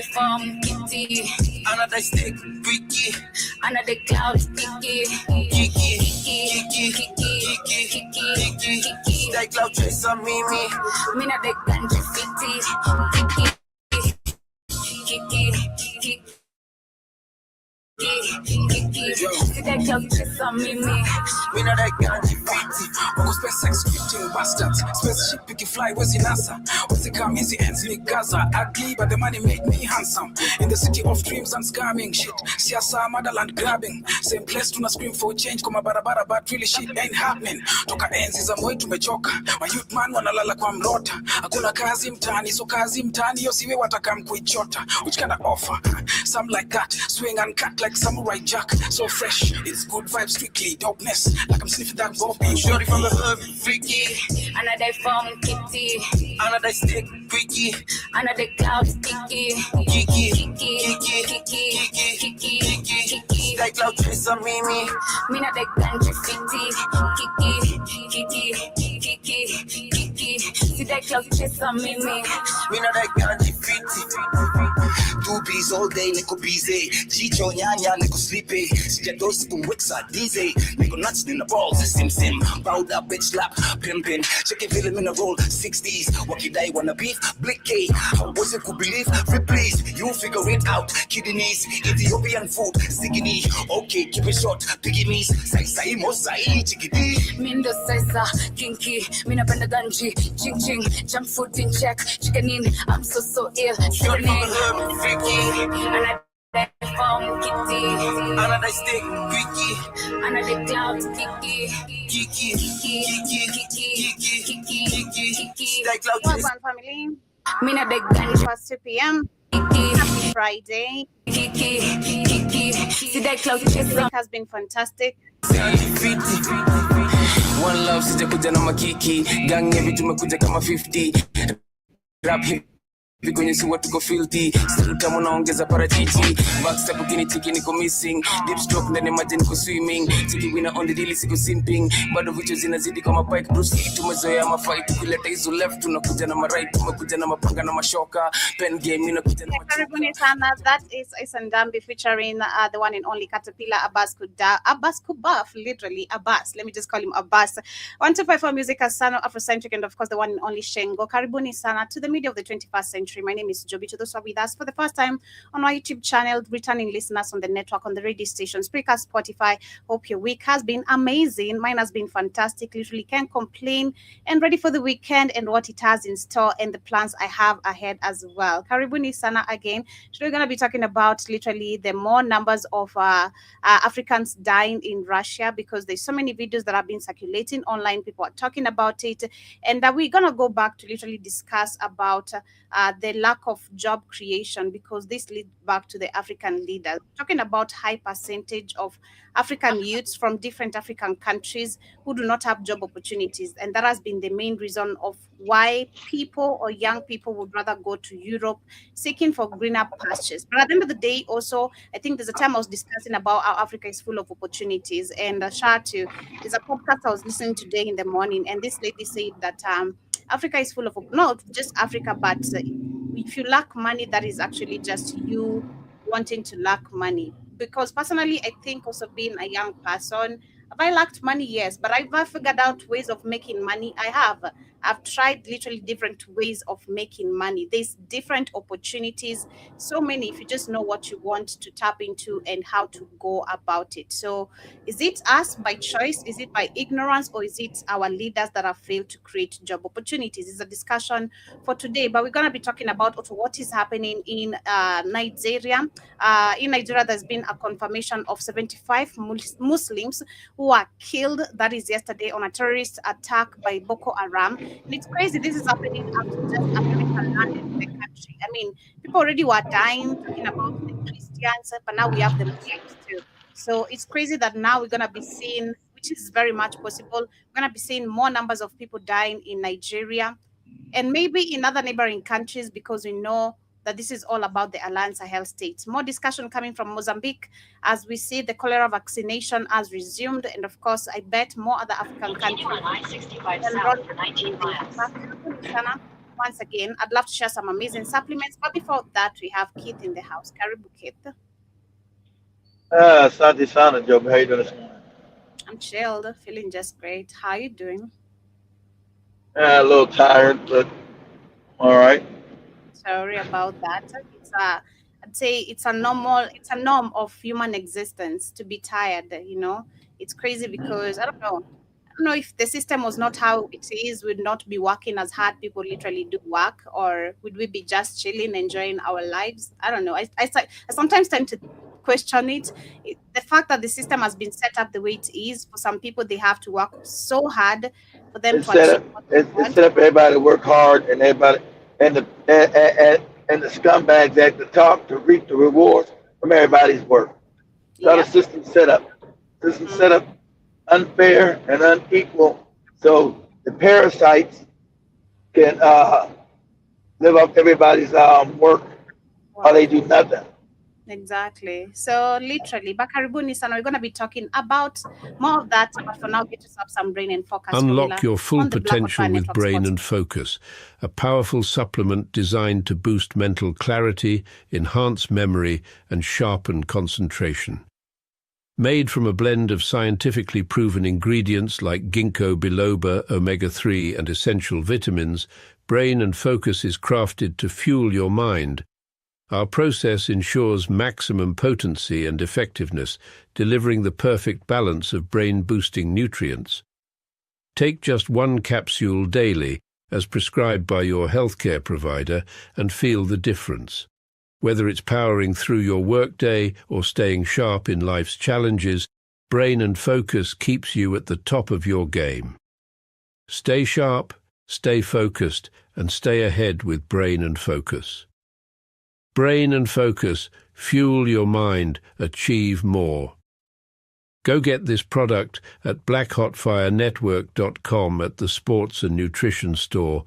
From Kitty, another stick, Ricky, another cloud, Kiki, Kiki, that cloud chaser, Mimi. Me not the country fitty, Kiki. See that cloud chaser, Mimi. Me not that ganji fitty. Uncle SpaceX scripting bastards. Spaceship picky fly, where's the NASA? What's the come easy ends me Gaza? Ugly, but the money make me handsome. In the city of dreams and scamming shit. Siasa, motherland grabbing. Same place to not scream for change. Koma barabara, but really shit ain't happening. Toka enzi za mwe tumechoka. My youth man wanalala kwa mrota. Hakuna kazi mtani, so kazi mtani yosiwe watakam kuichota. Which kind of offer? Some like that, swing and cut like Samurai Jack. So fresh, it's good vibes, strictly dopeness. Like I'm sniffing that Bobby. Shorty from the hood, freaky. Another from Kitty, another stick, Ricky, another cloud, Kiki, that cloud chaser, Mimi. Me not the country Kiki. See that cloud chaser, Mimi. Me not that ganji fitty. Two bees all day, niko busy. Chicho nyanya, niko sleepy. Sijadosi kumweksa dize. Niko nuts in the balls, sim. Powder, bitch slap, pimpin'. Check it, film in a roll, 60s. Wakidai wanna beef, blicky. How was it could believe? Please, you figure it out. Kidneys, Ethiopian food, zigini. Okay, keep it short, piggies. Sai, mosai, chickadee. Mindo Sesa, kinky. Mina panda ganji, ching. Jump food in check, chickenin. I'm so ill. Shorty from the hood, freaky. Another from Kitty, another stick, Ricky, another cloud, Kiki. That cloud Welcome, family. Mina the ganji, Past 2 p.m. Kiki. Happy Friday. Kiki. See that cloud chaser. It has been fantastic. One love sijakuja na makiki. Gang hivi tumekuja kama 50. Rap hip kwenye siwa tuko filthy. Still kama naongeza parachichi. Backstep ukinitiki niko missing. Deep stroke ndani maji niko swimming. Tiki winner on the daily siko simping. Bado vitu zinazidi kama Pike Bruce Lee. Tumezoea mafight tukileta hizo left tunakuja na right. Tumekuja na mapanga na mashoka. Pen game inakuja na Karibuni sana. That is Isandambi featuring the one and only Caterpillar Abbas Kubaf, literally Abbas. Let me just call him Abbas. 1254 Music as Sano Afrocentric, and of course the one and only Shengo. Karibuni sana to the media of the 21st century. My name is Joby. To those who are with us for the first time on our YouTube channel, returning listeners on the network, on the radio station, Spreaker, Spotify. Hope your week has been amazing. Mine has been fantastic. Literally can't complain. And ready for the weekend and what it has in store and the plans I have ahead as well. Karibuni sana again. Today we're going to be talking about literally the more numbers of Africans dying in Russia, because there's so many videos that have been circulating online. People are talking about it. And we're going to go back to literally discuss about the lack of job creation, because this leads back to the African leaders. Talking about high percentage of African youths from different African countries who do not have job opportunities. And that has been the main reason of why people or young people would rather go to Europe seeking for greener pastures. But at the end of the day, also, I think there's a time I was discussing about how Africa is full of opportunities. And there's a podcast I was listening to today in the morning, and this lady said that Africa is full of, not just Africa, but if you lack money, that is actually just you wanting to lack money. Because personally, I think also being a young person, have I lacked money? Yes, but I've figured out ways of making money. I have. I've tried literally different ways of making money. There's different opportunities, so many, if you just know what you want to tap into and how to go about it. So is it us by choice? Is it by ignorance? Or is it our leaders that have failed to create job opportunities? It's a discussion for today, but we're going to be talking about also what is happening in Nigeria. In Nigeria, there's been a confirmation of 75 Muslims who are killed. That is yesterday on a terrorist attack by Boko Haram. And it's crazy. This is happening after just America landed in the country. I mean, people already were dying, talking about the Christians, but now we have the Muslims too. So it's crazy that now we're going to be seeing, which is very much possible, we're going to be seeing more numbers of people dying in Nigeria and maybe in other neighboring countries, because we know that this is all about the Alliance Sahel states. More discussion coming from Mozambique as we see the cholera vaccination has resumed. And of course, I bet more other African countries. once again, I'd love to share some amazing supplements. But before that, we have Keith in the house. Karibu, Keith. Asante sana, Job. How you doing this morning? I'm chilled, feeling just great. How are you doing? A little tired, but all right. Sorry about that. I'd say it's a norm of human existence to be tired, you know. It's crazy because I don't know if the system was not how it is, we'd not be working as hard people literally do work, or would we be just chilling, enjoying our lives? I don't know. I sometimes tend to question it. The fact that the system has been set up the way it is, for some people, they have to work so hard for them It's to set achieve up. what they It's want. set up for everybody to work hard, and everybody and the scumbags at the top to reap the rewards from everybody's work. That's how the Yep. system's set up. System Mm, set up unfair and unequal, so the parasites can live up everybody's work while work. they do nothing. Exactly. So literally, Bakaribuni Sana, we're going to be talking about more of that. But for now, get yourself some brain and focus Unlock formula your full on the Black Hot potential Fire with Network Brain Sports. and Focus, a powerful supplement designed to boost mental clarity, enhance memory, and sharpen concentration. Made from a blend of scientifically proven ingredients like ginkgo biloba, omega-3, and essential vitamins, Brain and Focus is crafted to fuel your mind. Our process ensures maximum potency and effectiveness, delivering the perfect balance of brain-boosting nutrients. Take just one capsule daily, as prescribed by your healthcare provider, and feel the difference. Whether it's powering through your workday or staying sharp in life's challenges, Brain and Focus keeps you at the top of your game. Stay sharp, stay focused, and stay ahead with Brain and Focus. Brain and Focus, fuel your mind, achieve more. Go get this product at blackhotfirenetwork.com at the Sports and Nutrition Store.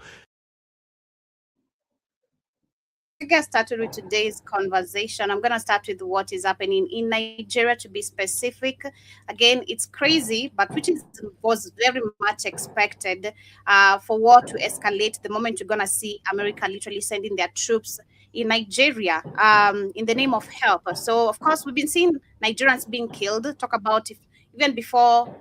To get started with today's conversation, I'm going to start with what is happening in Nigeria, to be specific. Again, it's crazy, but was very much expected for war to escalate the moment you're going to see America literally sending their troops in Nigeria in the name of help. So, of course, we've been seeing Nigerians being killed. Talk about even before,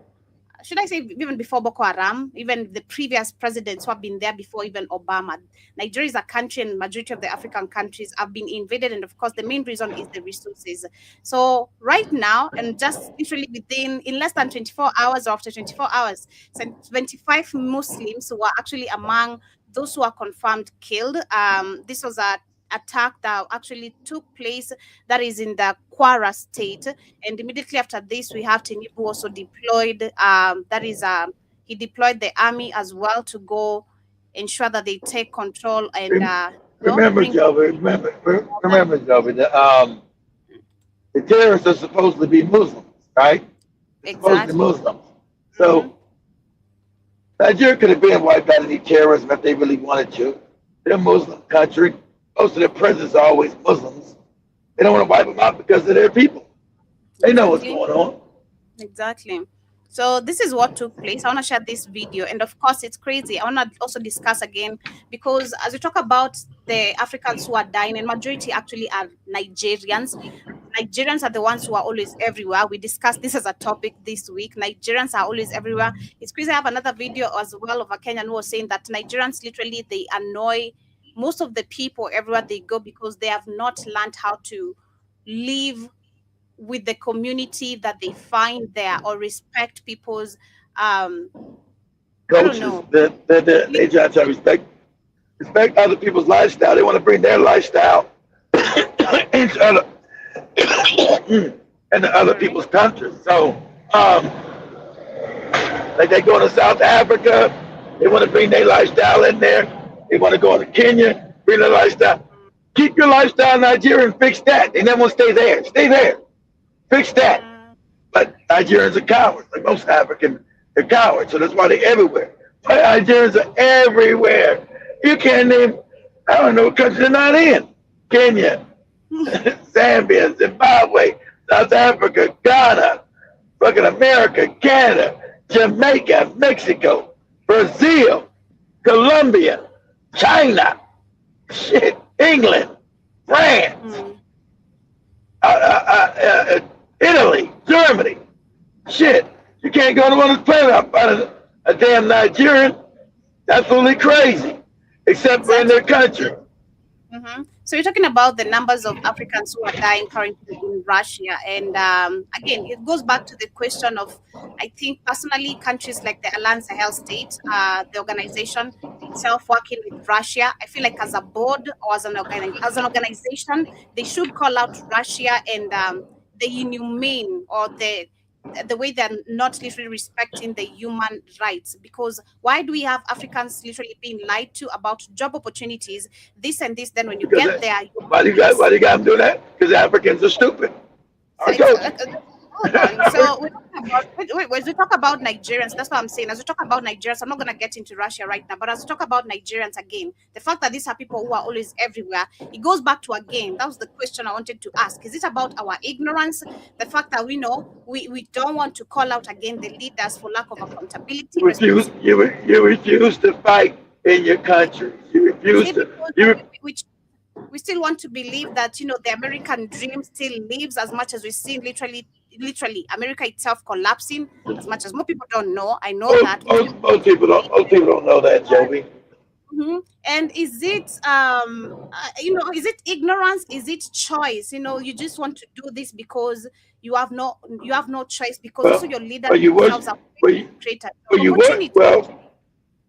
should I say even before Boko Haram, even the previous presidents who have been there before even Obama. Nigeria is a country, and majority of the African countries have been invaded, and of course the main reason is the resources. So right now, and just literally in less than 24 hours, or after 24 hours, 25 Muslims were actually among those who are confirmed killed. This was a attack that actually took place, that is in the Kwara state, and immediately after this we have Tinubu also deployed, he deployed the army as well to go ensure that they take control and Remember, bring Joby, remember, Joby, the terrorists are supposed to be Muslims, right? They're supposed to be exactly. Muslims. Mhm. So Nigeria could have been wiped out any terrorism if they really wanted to. They're a Muslim country. Most of their presidents are always Muslims. They don't want to wipe them out because of their people. They know what's Exactly. going on. Exactly. So this is what took place. I want to share this video, and of course it's crazy. I want to also discuss again, because as we talk about the Africans who are dying, and majority actually are Nigerians. Nigerians are the ones who are always everywhere. We discussed this as a topic this week. Nigerians are always everywhere. It's crazy. I have another video as well of a Kenyan who was saying that Nigerians literally, they annoy most of the people everywhere they go because they have not learned how to live with the community that they find there, or respect people's I don't Coaches, know. they try to respect other people's lifestyle. They want to bring their lifestyle into other into other people's countries. So, like they go to South Africa, they want to bring their lifestyle in there. They want to go to Kenya, bring their lifestyle. Keep your lifestyle in Nigeria and fix that. They never want to stay there. Stay there. Fix that. But Nigerians are cowards. Like most Africans, they're cowards. So that's why they're everywhere. But Nigerians are everywhere. You can't name, I don't know what country they're not in. Kenya, Zambia, Zimbabwe, South Africa, Ghana, fucking America, Canada, Jamaica, Mexico, Brazil, Colombia, China, shit, England, France, Italy, Germany. Shit, you can't go to one of the planet out find a damn Nigerian. That's absolutely crazy, except for in their country. So you're talking about the numbers of Africans who are dying currently in Russia, and again, it goes back to the question of, I think personally, countries like the Alliance Health State, the organization itself working with Russia, I feel like as a board or as an organization, they should call out Russia and the inhumane or the way they're not literally respecting the human rights. Because why do we have Africans literally being lied to about job opportunities, this and this? Then when you get there, why do you got them do that? Because Africans are stupid. I told you. Hold on. So as we talk about Nigerians, that's what I'm saying. As we talk about Nigerians, I'm not going to get into Russia right now, but as we talk about Nigerians again, the fact that these are people who are always everywhere, it goes back to, again, that was the question I wanted to ask. Is it about our ignorance? The fact that we know we don't want to call out again the leaders for lack of accountability? You refuse to fight in your country. You refuse to. We still want to believe that, you know, the American dream still lives, as much as we see literally America itself collapsing, as much as more people don't know. I know that. Most people don't know that, Jovi. And is it, is it ignorance? Is it choice? You know, you just want to do this because you have no choice, because also your leaders themselves are created.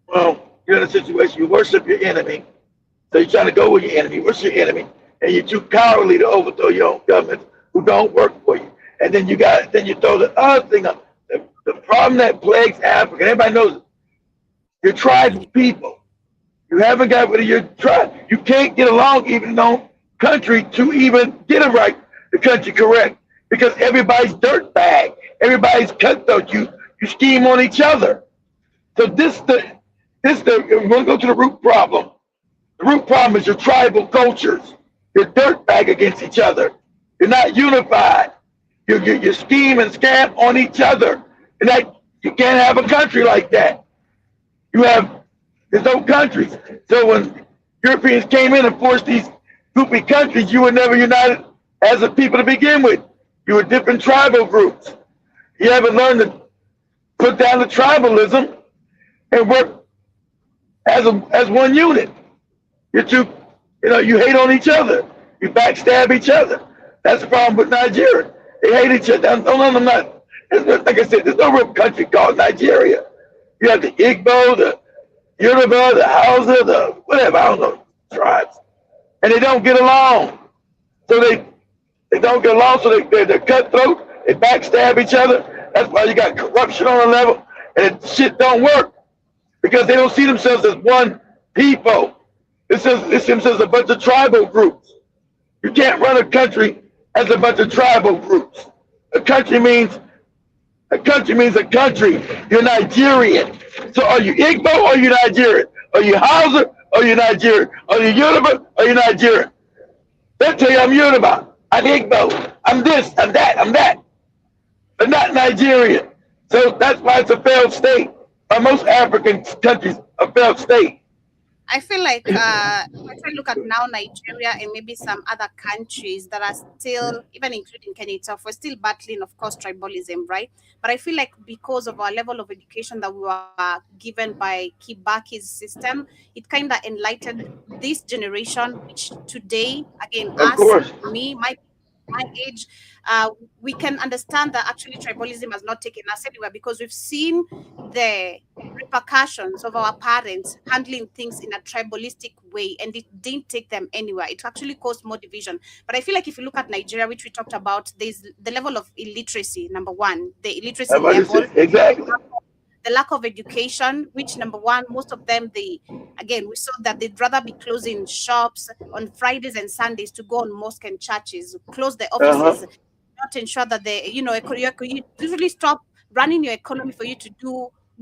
Well, you're in a situation, you worship your enemy. So you're trying to go with your enemy, worship your enemy, and you're too cowardly to overthrow your own government who don't work for you. And then you throw the other thing up. The problem that plagues Africa, everybody knows it. You're tribal people. You haven't got rid of your tribe. You can't get along even in your own country to even get the country correct, because everybody's dirtbag. Everybody's cutthroat. You scheme on each other. So we're going to go to the root problem. The root problem is your tribal cultures. You're dirtbag against each other. You're not unified. You scheme and scam on each other. And that you can't have a country like that. There's no countries. So when Europeans came in and forced these goofy countries, you were never united as a people to begin with. You were different tribal groups. You haven't learned to put down the tribalism and work as one unit. You hate on each other. You backstab each other. That's the problem with Nigeria. They hate each other. Like I said, there's no real country called Nigeria. You have the Igbo, the Yoruba, the Hausa, the whatever, I don't know, tribes. And they don't get along. So they don't get along, so they're cutthroat. They backstab each other. That's why you got corruption on a level, and shit don't work, because they don't see themselves as one people. This is a bunch of tribal groups. You can't run a country as a bunch of tribal groups. A country means a country. You're Nigerian. So are you Igbo or are you Nigerian? Are you Hausa or are you Nigerian? Are you Yoruba or are you Nigerian? They'll tell you I'm Yoruba, I'm Igbo, I'm this, I'm that. But not Nigerian. So that's why it's a failed state. Most African countries are failed state. I feel like if I look at now Nigeria and maybe some other countries that are still, even including Kenya itself, we're still battling, of course, tribalism, right? But I feel like because of our level of education that we were given by Kibaki's system, it kind of enlightened this generation, which today, again, me, my age, we can understand that actually tribalism has not taken us anywhere, because we've seen the repercussions of our parents handling things in a tribalistic way, and it didn't take them anywhere. It actually caused more division. But I feel like if you look at Nigeria, which we talked about, there's the level of illiteracy, number one, the illiteracy level. Exactly. The lack of education, which number one, most of them, we saw that they'd rather be closing shops on Fridays and Sundays to go on mosque and churches, close the offices, not ensure that you usually stop running your economy for you to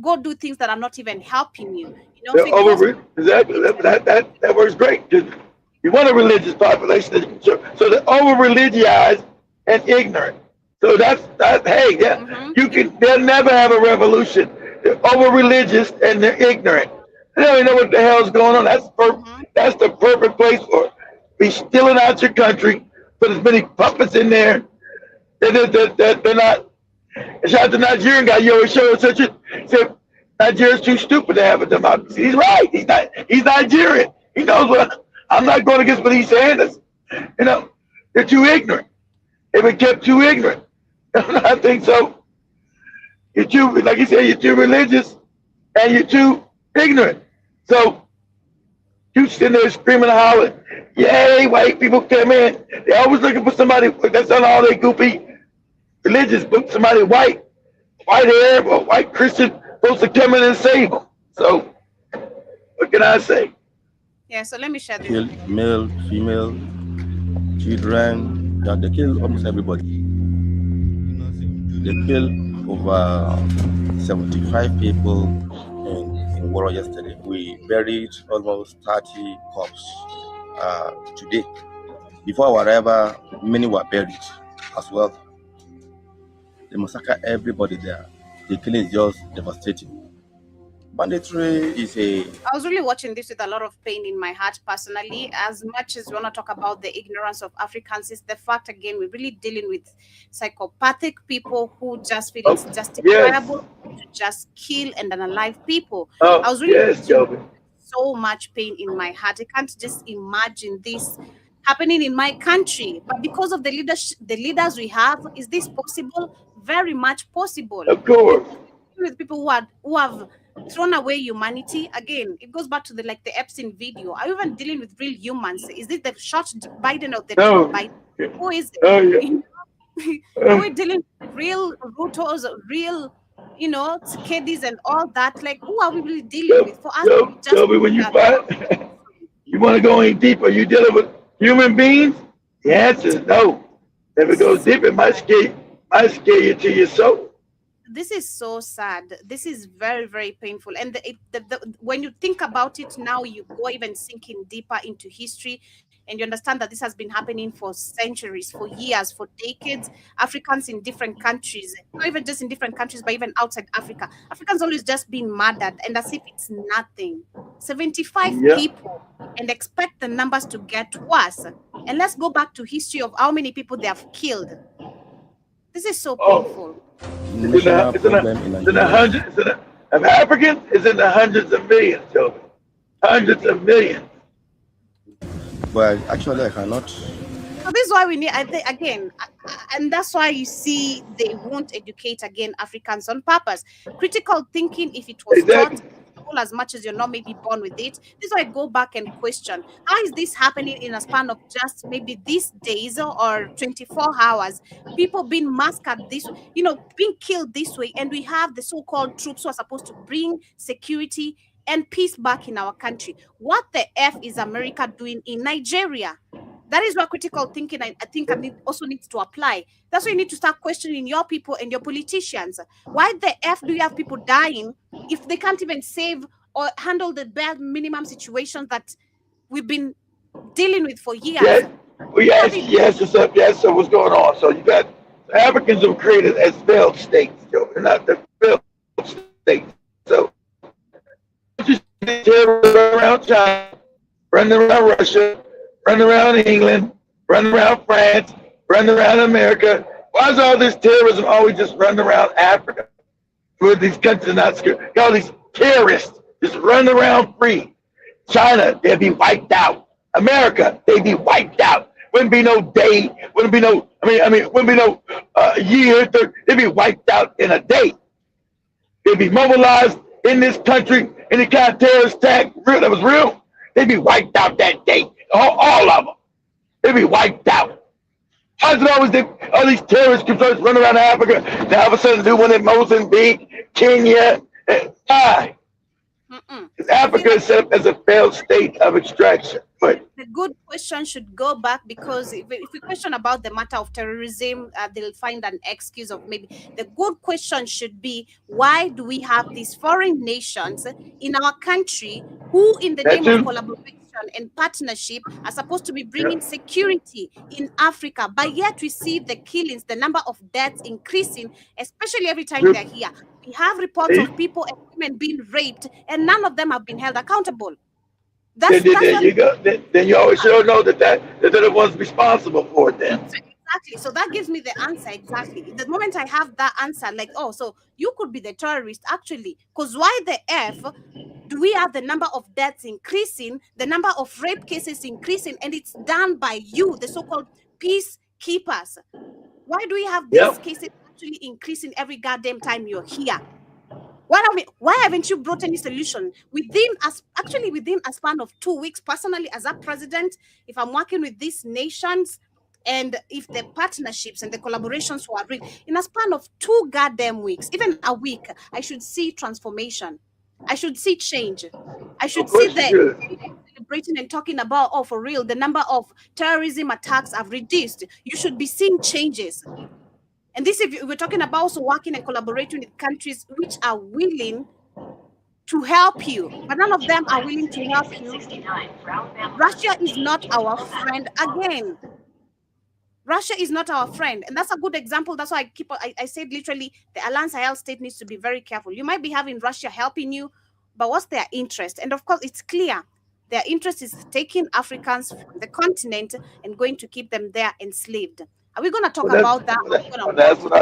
go do things that are not even helping you. Exactly. That works great. You want a religious population, so they're over-religionized and ignorant. So they'll never have a revolution. They're over-religious and they're ignorant. They don't even know what the hell's going on. That's the perfect place for it. Be stealing out your country, put as many puppets in there. They're not. Shout out to Nigerian guy. You always show such a said Nigeria's too stupid to have a democracy. He's right. He's Nigerian. He knows what. I'm not going against what he's saying. You know, they're too ignorant. They've been kept too ignorant. I think so. You're too, like you said, you're too religious and you're too ignorant. So you sitting there screaming and hollering, yay, white people come in. They're always looking for somebody that's on all their goofy religious book, somebody white Arab or white Christian supposed to come in and save them. So what can I say? Yeah, so let me share this. Kill male, female, children, they kill almost everybody. They killed over 75 people in Woro yesterday. We buried almost 30 corpses today. Before our arrival, many were buried as well. They massacre everybody there. The killing is just devastating. Banditry is I was really watching this with a lot of pain in my heart personally. As much as we want to talk about the ignorance of Africans, it's the fact again we're really dealing with psychopathic people who just feel it's justifiable to just kill and unalive people. I was really so much pain in my heart. I can't just imagine this happening in my country. But because of the leaders we have, is this possible? Very much possible. Of course. With people who have thrown away humanity. Again, it goes back to the Epstein video. Are you even dealing with real humans? Is it the short Biden or the Biden? Who is it? Are we dealing with real Rutos, real, Kedis and all that? Like, who are we really dealing with? For us, tell me when you find you want to go any deeper. You dealing with human beings? The answer is no. If it goes deep, it might scare you to your soul. This is so sad. This is very, very painful. And when you think about it now, you go even sinking deeper into history and you understand that this has been happening for centuries, for years, for decades. Africans in different countries, not even just in different countries, but even outside Africa. Africans always just been murdered and as if it's nothing. 75 people and expect the numbers to get worse. And let's go back to history of how many people they have killed. This is so painful. It's in the hundreds of Africans. It's in the hundreds of millions, Joe. Hundreds of millions. Well, actually, I cannot. So this is why we need, I think, again, and that's why you see they won't educate again Africans on purpose. Critical thinking, if it was taught as much as you're not maybe born with it. This is why I go back and question, how is this happening in a span of just maybe these days or 24 hours? People being massacred this, being killed this way, and we have the so-called troops who are supposed to bring security and peace back in our country. What the F is America doing in Nigeria? That is where critical thinking, I think, also needs to apply. That's why you need to start questioning your people and your politicians. Why the F do you have people dying if they can't even save or handle the bare minimum situations that we've been dealing with for years? Yes, so what's going on? So you got Africans who are created as failed states, Joe. They're not the failed states. So just around China, running around Russia, running around England, running around France, running around America. Why is all this terrorism always just running around Africa? Where these countries are not scared. All these terrorists just running around free. China, they'd be wiped out. America, they'd be wiped out. Wouldn't be no day, wouldn't be no year, they'd be wiped out in a day. They'd be mobilized in this country, any kind of terrorist attack that was real, they'd be wiped out that day. All of them. They'd be wiped out. Why is it always all these terrorist concerns run around Africa, now all of a sudden do one in Mozambique, Kenya? Why? Because Africa is set up as a failed state of extraction. But the good question should go back, because if we question about the matter of terrorism, they'll find an excuse of maybe. The good question should be, why do we have these foreign nations in our country who, in the name of collaboration and partnership, are supposed to be bringing security in Africa, but yet we see the killings, the number of deaths increasing, especially every time they're here. We have reports of people and women being raped, and none of them have been held accountable. That's There you go. Then you always should know that they're the ones responsible for it then. exactly. So that gives me the answer exactly. The moment I have that answer, like, oh, so you could be the terrorist actually, because why the F do we have the number of deaths increasing, the number of rape cases increasing, and it's done by you, the so-called peacekeepers? Why do we have these cases actually increasing every goddamn time you're here? Why haven't you brought any solution within a span of 2 weeks? Personally, as a president, if I'm working with these nations, and if the partnerships and the collaborations were real, in a span of 2 goddamn weeks, even a week, I should see transformation. I should see change. I should see that celebrating and talking about, oh, for real, the number of terrorism attacks have reduced. You should be seeing changes. And this, if we're talking about also working and collaborating with countries which are willing to help you, but none of them are willing to help you. Russia is not our friend again. Russia is not our friend. And that's a good example. That's why I said literally the Alliance Sahel state needs to be very careful. You might be having Russia helping you, but what's their interest? And of course, it's clear. Their interest is taking Africans from the continent and going to keep them there enslaved. Are we going to talk about that? That's what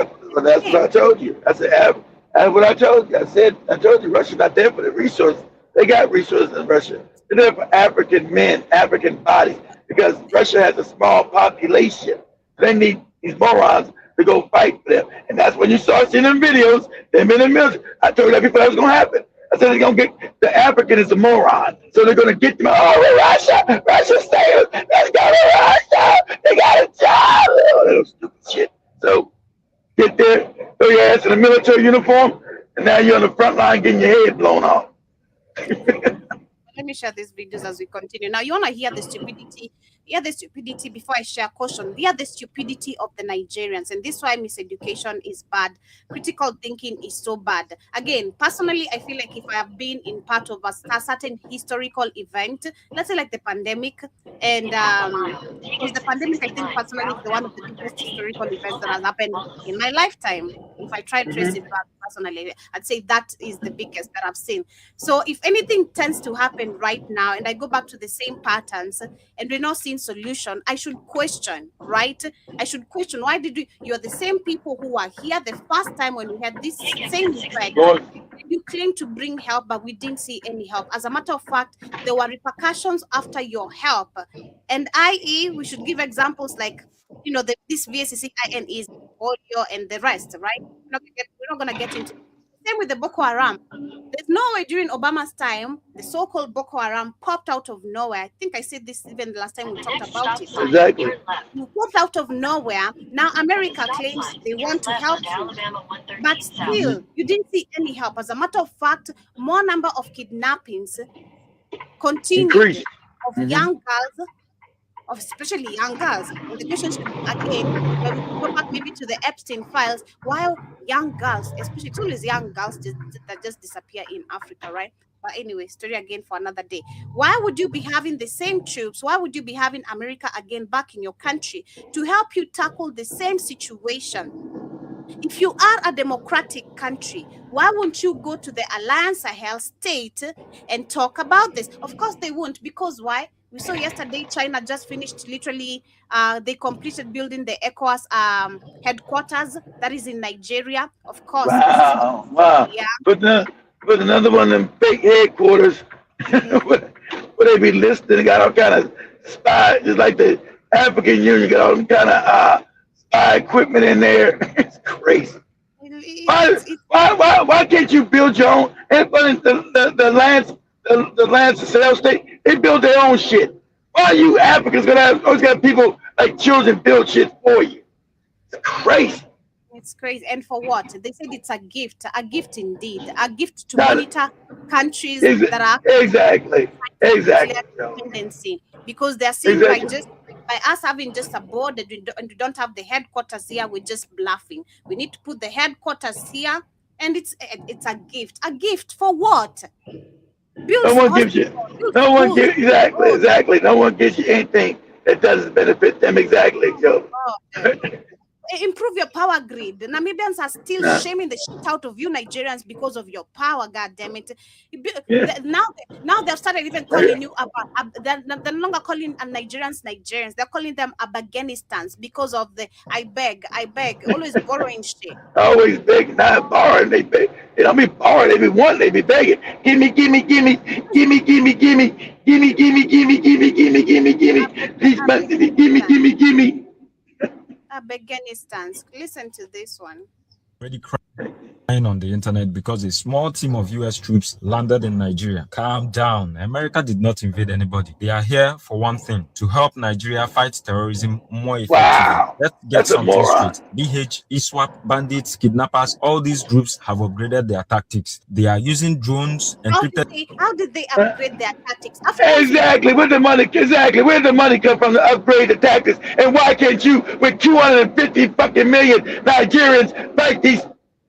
I told you. I said, that's what I told you. I told you Russia's not there for the resources. They got resources in Russia. They're there for African men, African bodies, because Russia has a small population. They need these morons to go fight for them. And that's when you start seeing them videos, them in the military. I told you that before that was going to happen. I said they're going to get, the African is a moron. So they're going to get them, oh, Russia, stay, let's go to Russia. They got a job. Oh, that stupid shit. So get there, throw your ass in a military uniform, and now you're on the front line getting your head blown off. Let me share these videos as we continue. Now, you want to hear the stupidity. Hear the stupidity before I share caution. Hear the stupidity of the Nigerians. And this is why miseducation is bad. Critical thinking is so bad. Again, personally, I feel like if I have been in part of a certain historical event, let's say like the pandemic, and because the pandemic, I think personally, is one of the biggest historical events that has happened in my lifetime. If I try to trace it back personally, I'd say that is the biggest that I've seen. So if anything tends to happen right now, and I go back to the same patterns, and we're not seeing solution, I should question, right? I should question, why did you're the same people who were here the first time when we had this same effect. You claim to bring help, but we didn't see any help. As a matter of fact, there were repercussions after your help. And i.e., we should give examples like, you know, this VSCCIN is audio and the rest, right? We're not going to get into it. Same with the Boko Haram. There's no way during Obama's time, the so-called Boko Haram popped out of nowhere. I think I said this even the last time we talked about it. Exactly. You popped out of nowhere. Now America claims they want to help you. But still, you didn't see any help. As a matter of fact, more number of kidnappings continued of young girls, of especially young girls. And the question should be, again, when we go back maybe to the Epstein files, while young girls, especially it's always young girls that just disappear in Africa, right? But anyway, story again for another day. Why would you be having the same troops? Why would you be having America again back in your country to help you tackle the same situation? If you are a democratic country, why won't you go to the Alliance Sahel state and talk about this? Of course they won't, because why? We saw yesterday China just finished literally, they completed building the ECOWAS headquarters that is in Nigeria. Of course. Wow. Yeah. But another one of them fake headquarters where they be listed and got all kind of spy, just like the African Union got all kind of spy equipment in there. It's crazy. Why can't you build your own? And the Lance Sahel state, they build their own shit. Why are you Africans always got people like children build shit for you? It's crazy. It's crazy. And for what? They said it's a gift indeed, a gift to monitor countries that are exactly dependency, because they're seeing like just by us having just a board and we don't have the headquarters here, we're just bluffing. We need to put the headquarters here, and it's a gift. A gift for what? No one gives you exactly. No one gives you anything that doesn't benefit them exactly, Joe. improve your power grid. Namibians are still shaming the shit out of you Nigerians because of your power. God damn it! Now they've started even calling you they're no longer calling Nigerians. They're calling them Abaganistans because of the I beg, always borrowing shit. Always begging, not borrowing. They beg. They don't be borrowing. They be wanting. They be begging. Give me. Please, man, give me. Abaganistans. Listen to this one. Already crying on the internet because a small team of US troops landed in Nigeria. Calm down. America did not invade anybody. They are here for one thing, to help Nigeria fight terrorism more effectively. Wow. Let's get something straight. BH, ISWAP, bandits, kidnappers, all these groups have upgraded their tactics. They are using drones, encrypted. How did they upgrade their tactics? Exactly. Where's the money come from to upgrade the tactics? And why can't you, with 250 fucking million Nigerians, fight these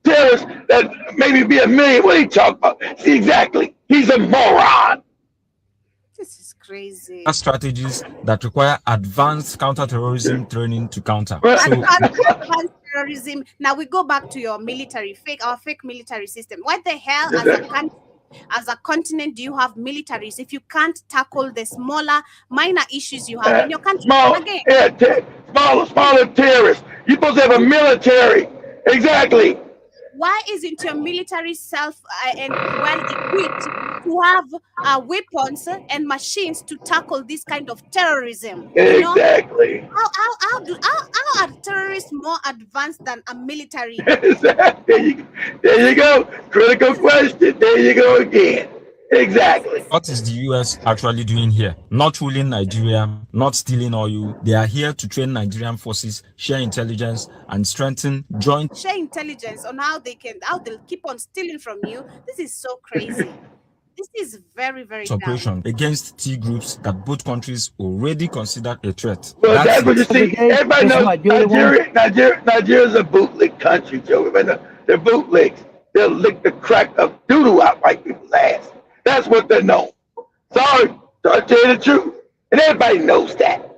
terrorists that maybe be a million? What are you talking about? See, exactly. He's a moron. This is crazy. Strategies that require advanced counterterrorism training to counter. Advanced terrorism. Now we go back to your military, our fake military system. What the hell, as a continent, do you have militaries if you can't tackle the minor issues you have in your country? Smaller terrorists. You're supposed to have a military. Exactly. Why isn't your military and well equipped to have weapons and machines to tackle this kind of terrorism? Exactly. How are terrorists more advanced than a military? There you go. Critical question. There you go again. Exactly. What is the US actually doing here? Not ruling Nigeria, not stealing oil. They are here to train Nigerian forces, share intelligence, and strengthen joint. Share intelligence on how they'll keep on stealing from you. This is so crazy. This is very, very operation against T groups that both countries already considered a threat. Well, that's what you see. Everybody knows Nigeria is a bootleg country, Joe. They're bootlegs. They'll lick the crack of doo-doo out white people's ass. That's what they're known. Sorry, I'll tell you the truth. And everybody knows that.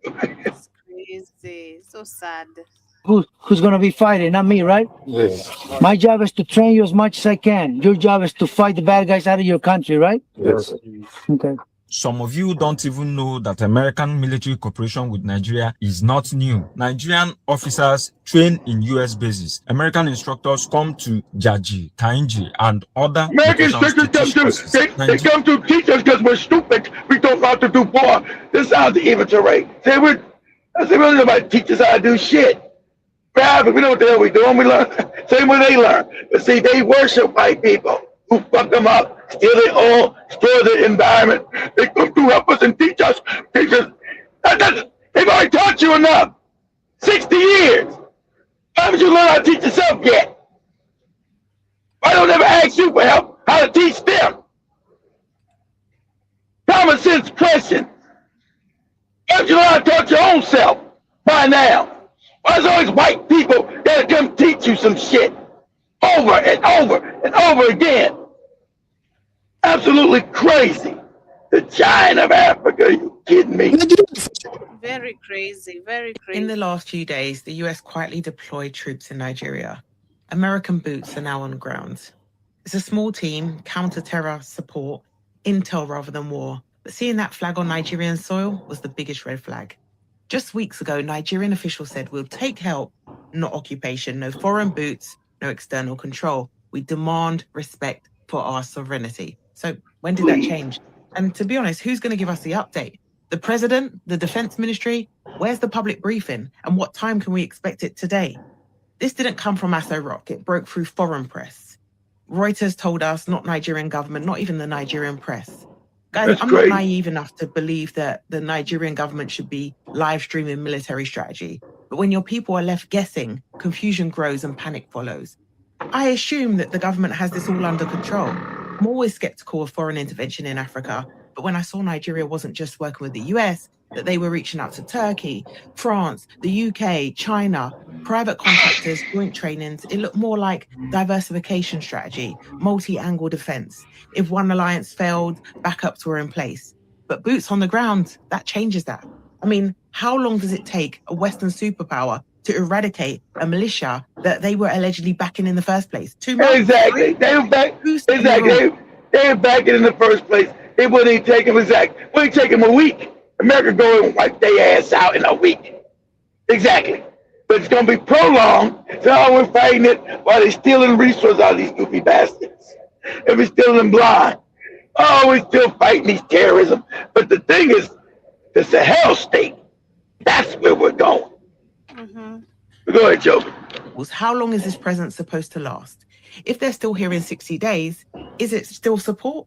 It's crazy. So sad. Who's going to be fighting? Not me, right? Yes. My job is to train you as much as I can. Your job is to fight the bad guys out of your country, right? Yes. Okay. Some of you don't even know that American military cooperation with Nigeria is not new. Nigerian officers train in US bases. American instructors come to Jaji, Kainji, and other American instructors come to teach us because we're stupid. We don't know how to do war. This sounds evil to Ray. Say we don't know about teach us how to do shit. We know what the hell we're doing. We learn. Same way they learn. But see, they worship white people who fuck them up, steal their oil, steal the environment. They come to help us and teach us. They've already taught you enough. 60 years. Why haven't you learned how to teach yourself yet? Why don't they ever ask you for help how to teach them? Common sense question. Why don't you learn how to teach your own self by now? Why is always white people gotta come teach you some shit over and over and over again? Absolutely crazy. The giant of Africa, are you kidding me? Very crazy, very crazy. In the last few days, the US quietly deployed troops in Nigeria. American boots are now on the ground. It's a small team, counter-terror support, intel rather than war. But seeing that flag on Nigerian soil was the biggest red flag. Just weeks ago, Nigerian officials said we'll take help, not occupation, no foreign boots, no external control. We demand respect for our sovereignty. So when did that change? And to be honest, who's going to give us the update? The president, the defense ministry? Where's the public briefing? And what time can we expect it today? This didn't come from Aso Rock. It broke through foreign press. Reuters told us, not Nigerian government, not even the Nigerian press. Guys, I'm not naive enough to believe that the Nigerian government should be live streaming military strategy. But when your people are left guessing, confusion grows and panic follows. I assume that the government has this all under control. I'm always skeptical of foreign intervention in Africa, but when I saw Nigeria wasn't just working with the US, that they were reaching out to Turkey, France, the UK, China, private contractors, joint trainings, it looked more like diversification strategy, multi-angle defense. If one alliance failed, backups were in place. But boots on the ground, that changes that. I mean, how long does it take a Western superpower to eradicate a militia that they were allegedly backing in the first place. 2 months. Exactly. They were back. Exactly. They were backing in the first place. It wouldn't even take them exactly. It wouldn't take them a week. America go and wipe their ass out in a week. Exactly. But it's going to be prolonged. So we're fighting it while they're stealing resources out of these goofy bastards. And we're stealing them blind. Oh, we're still fighting these terrorism. But the thing is, the Sahel state, that's where we're going. Go ahead, Joe. How long is this presence supposed to last? If they're still here in 60 days, is it still support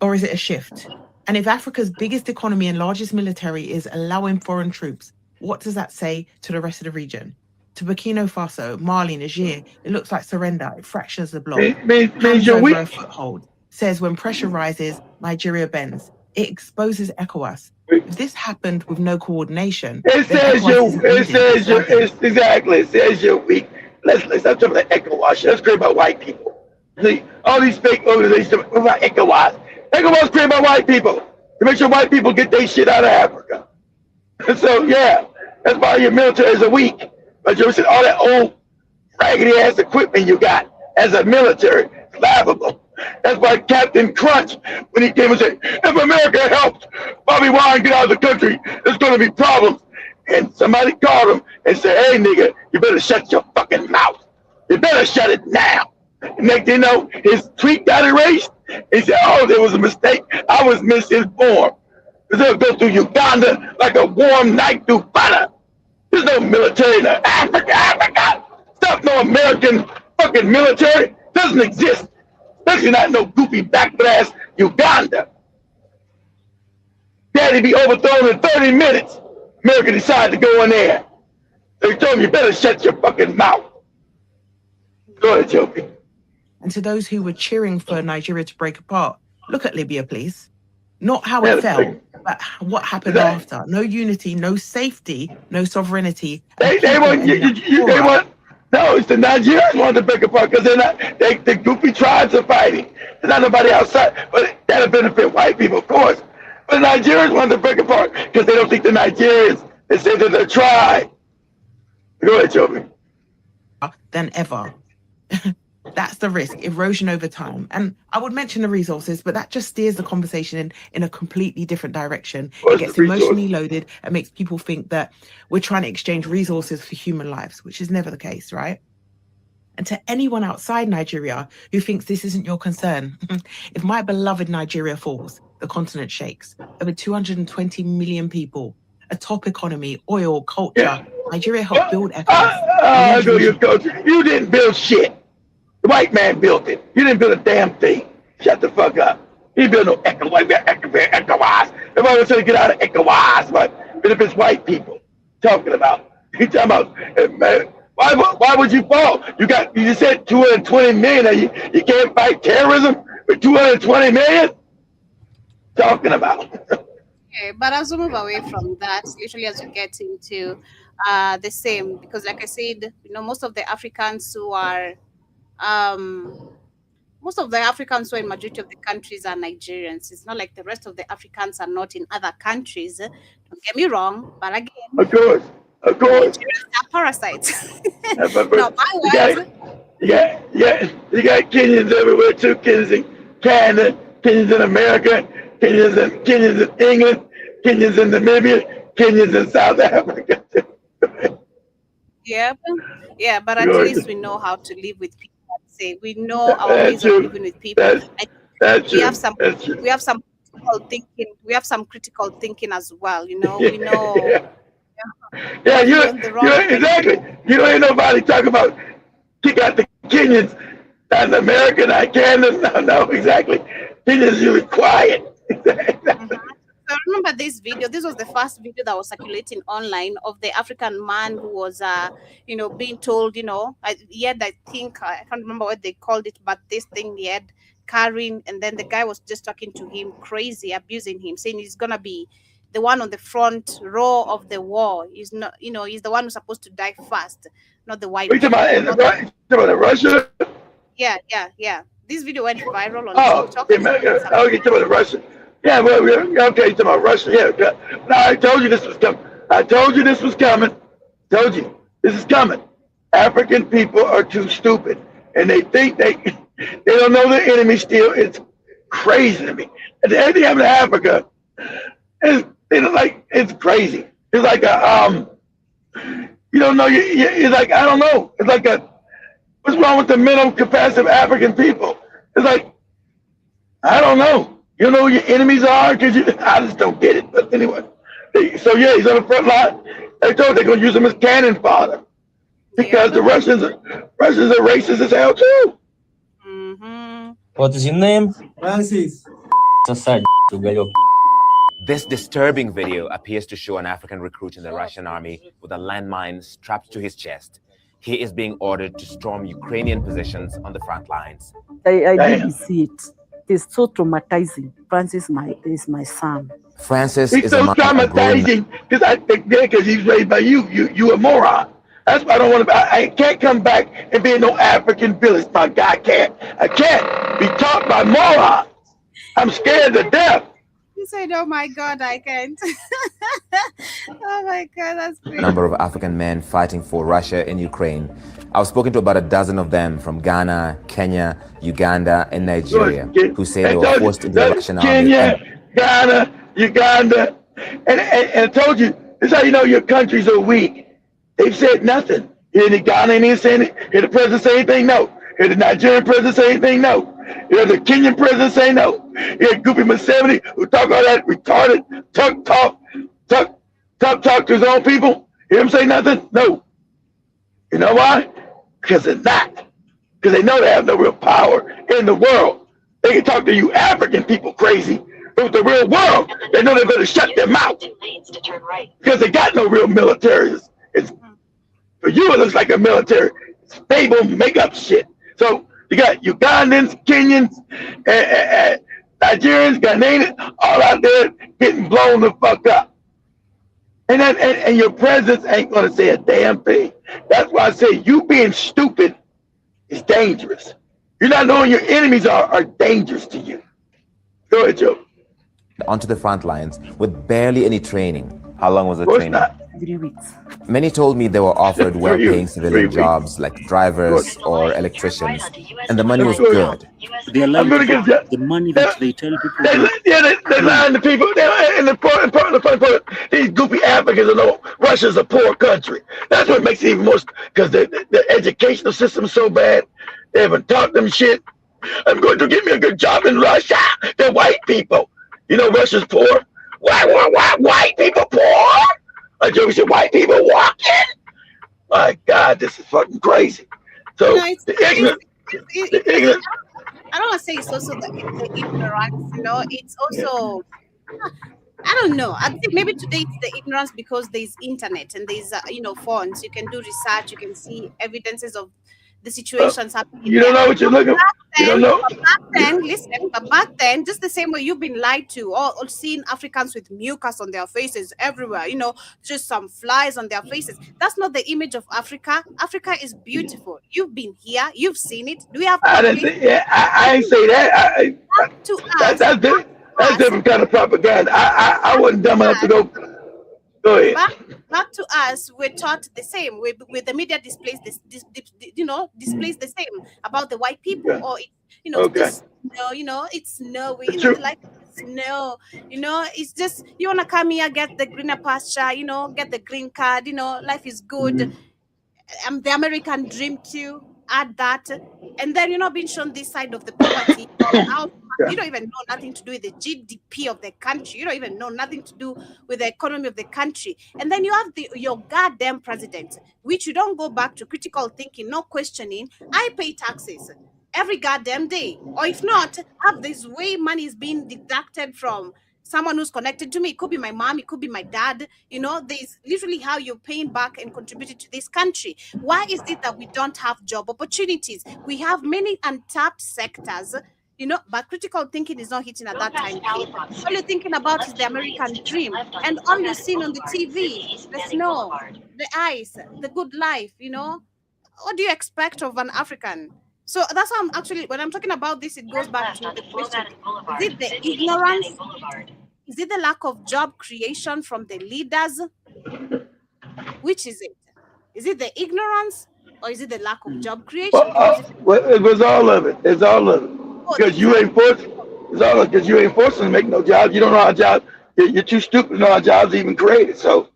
or is it a shift? And if Africa's biggest economy and largest military is allowing foreign troops, what does that say to the rest of the region? To Burkina Faso, Mali, Niger, it looks like surrender. It fractures the bloc. Means you're weak. A foothold. Says when pressure rises, Nigeria bends. It exposes ECOWAS. If this happened with no coordination, it says you're weak. Let's stop talking about ECOWAS. Let's create about white people. See, all these fake organizations about ECOWAS. ECOWAS created by white people to make sure white people get their shit out of Africa. And so, yeah, that's why your military is weak. But you said all that old raggedy ass equipment you got as a military, it's laughable. That's why Captain Crunch, when he came and said, if America helps Bobby Wine get out of the country, there's going to be problems. And somebody called him and said, hey, nigga, you better shut your fucking mouth. You better shut it now. And next thing you know, his tweet got erased. He said, oh, there was a mistake. I was misinformed. Because they'll go through Uganda like a warm night through butter. There's no military in Africa. Stop, no American fucking military. Doesn't exist. Especially not no goofy backblast Uganda. Daddy be overthrown in 30 minutes. America decided to go in there. They told me you better shut your fucking mouth. Go ahead, Joby. And to those who were cheering for Nigeria to break apart, look at Libya, please. Not how it fell, but what happened after. No unity, no safety, no sovereignty. They want. No, it's the Nigerians want to break apart because they're not. The goofy tribes are fighting. There's not nobody outside, but that'll benefit white people, of course. But the Nigerians want to break apart because they don't think the Nigerians. They say they're the tribe. Go ahead, Joby. Than ever. That's the risk, erosion over time. And I would mention the resources, but that just steers the conversation in a completely different direction. It gets emotionally loaded and makes people think that we're trying to exchange resources for human lives, which is never the case, right? And to anyone outside Nigeria who thinks this isn't your concern, if my beloved Nigeria falls, the continent shakes. Over 220 million people, a top economy, oil, culture. Yeah. Nigeria helped build ECOWAS. You didn't build shit. The white man built it. You didn't build a damn thing. Shut the fuck up. You didn't build no ECOWAS. Everybody was trying to get out of ECOWAS, but if it's white people talking about. You talking about, man, why would you fall? You just said 220 million and you can't fight terrorism with 220 million? Talking about. Okay, but as we move away from that, literally as we get into the same, because like I said, most of the Africans who are most of the Africans who are in majority of the countries are Nigerians. It's not like the rest of the Africans are not in other countries. Don't get me wrong, but again, of course. Nigerians are parasites. No, my words. You got Kenyans everywhere too. Kenyans in Canada, Kenyans in America, Kenyans in England, Kenyans in Namibia, Kenyans in South Africa. Yeah, but at least we know how to live with people. We know our ways of living with people. We have some critical thinking. We have some critical thinking as well. We know. Yeah, you exactly. You don't hear nobody talk about kick out the Kenyans. Not in America, not Canada. No, exactly. Kenyans usually quiet. I remember this video. This was the first video that was circulating online of the African man who was, being told, he had, I think, I can't remember what they called it, but this thing he had carrying, and then the guy was just talking to him crazy, abusing him, saying he's gonna be the one on the front row of the war. He's not, he's the one who's supposed to die first, not the white. Are you talking about Russia? Yeah. This video went viral on TikTok. Okay, talking about Russia. Yeah, well, okay, you're talking about Russia. Yeah, no, I told you this was coming. Told you. This is coming. African people are too stupid, and they think they don't know their enemy still. It's crazy to me. And everything happened to Africa is it's crazy. It's like you don't know. It's like I don't know. It's like what's wrong with the mental capacity of African people? It's like I don't know. You know who your enemies are? I just don't get it. But anyway, so yeah, he's on the front line. They told they're gonna use him as cannon fodder because the Russians are racist as hell too. What is your name? Francis. This disturbing video appears to show an African recruit in the Russian army with a landmine strapped to his chest. He is being ordered to storm Ukrainian positions on the front lines. I didn't see it. It's so traumatizing. Francis is my son. Francis He's is so traumatizing because he's raised by you. You a moron. That's why I don't want to. I can't come back and be in no African village. My God, I can't be taught by morons. I'm scared to death. He said, "Oh my God, I can't." Oh my God, that's great. Number of African men fighting for Russia in Ukraine. I've spoken to about a dozen of them from Ghana, Kenya, Uganda, and Nigeria, who say they were forced into the Russian army. Kenya, Ghana, Uganda, and I told you, this is how you know your countries are weak. They've said nothing. Here the Ghanaian saying it. Here the president say anything? No. Here the Nigerian president say anything? No. Here the Kenyan president say no. Here Goopy Museveni, who talk all that retarded talk to his own people. Hear him say nothing? No. You know why? Because they're not. Because they know they have no real power in the world. They can talk to you African people crazy, but with the real world, they know they better shut their mouth. Because they got no real militaries. For you, it looks like a military. It's fable, make-up shit. So you got Ugandans, Kenyans, and Nigerians, Ghanaians, all out there getting blown the fuck up. And your presidents ain't gonna say a damn thing. That's why I say you being stupid is dangerous. You're not knowing your enemies are dangerous to you. Go ahead, Joe. Onto the front lines with barely any training. How long was the training? Not. 3 weeks. Many told me they were offered well-paying civilian jobs like drivers or electricians, and the money was good. They're lying to the money that they tell people. They're lying to people. And the funny part, these goofy Africans know Russia's a poor country. That's what makes it even more, because the educational system is so bad. They haven't taught them shit. I'm going to get me a good job in Russia. They're white people. You know Russia's poor. Why white people poor? I just said white people walking. My God, this is fucking crazy. So the ignorant. I don't want to say it's also the ignorance. You know, it's also. I don't know. I think maybe today it's the ignorance because there's internet and there's phones. You can do research. You can see evidences of the situations happening. You don't know what you're looking for. You don't know. But back then, just the same way you've been lied to, or seeing Africans with mucus on their faces everywhere, just some flies on their faces. That's not the image of Africa. Africa is beautiful. You've been here. You've seen it. Do we have? I didn't say. I ain't say that. That's different kind of propaganda. I wasn't dumb enough to go. Go ahead. Back to us, we're taught the same. With the media displays displays the same about the white people, or it's snowy, like snow. It's just you wanna come here, get the greener pasture, get the green card. Life is good. The American dream too. Add that, and then you're not being shown this side of the poverty. You don't even know nothing to do with the GDP of the country. You don't even know nothing to do with the economy of the country. And then you have your goddamn president, which you don't go back to critical thinking, no questioning. I pay taxes every goddamn day. Or if not, have this way money is being deducted from someone who's connected to me. It could be my mom, it could be my dad. There's literally how you're paying back and contributing to this country. Why is it that we don't have job opportunities? We have many untapped sectors, but critical thinking is not hitting at that time. All you're thinking about is the American dream. And all you're seeing on the TV, the snow, the ice, the good life, What do you expect of an African? So that's why when I'm talking about this, it goes back to the question. Is it the ignorance? Is it the lack of job creation from the leaders? Which is it? Is it the ignorance or is it the lack of job creation? Well, it was all of it. It's all of it. Because you ain't forced. It's all of it because you ain't forced to make no jobs. You don't know how jobs. You're too stupid to know how jobs are even created. So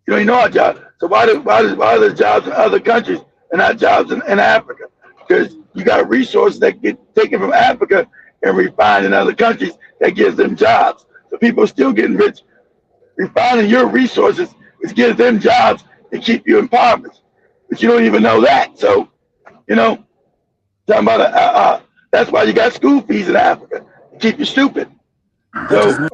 you don't even know how jobs. So why are there jobs in other countries and not jobs in Africa? Because you got resources that get taken from Africa and refined in other countries that gives them jobs. So people are still getting rich. Refining your resources, which gives them jobs and keep you impoverished. But you don't even know that. So, you know, talking about that's why you got school fees in Africa to keep you stupid. So,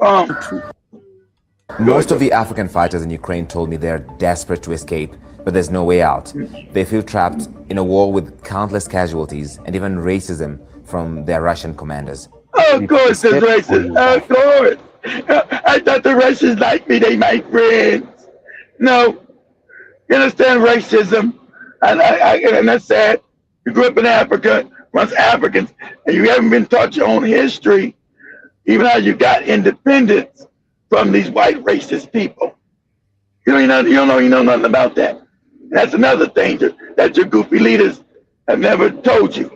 most of the African fighters in Ukraine told me they're desperate to escape, but there's no way out. They feel trapped in a war with countless casualties and even racism from their Russian commanders. Of course there's racism. Of course. I thought the Russians like me. They my friends. No. You understand racism? And that's sad. You grew up in Africa, amongst Africans, and you haven't been taught your own history, even how you got independence from these white racist people. You don't know nothing about that. And that's another thing that your goofy leaders have never told you.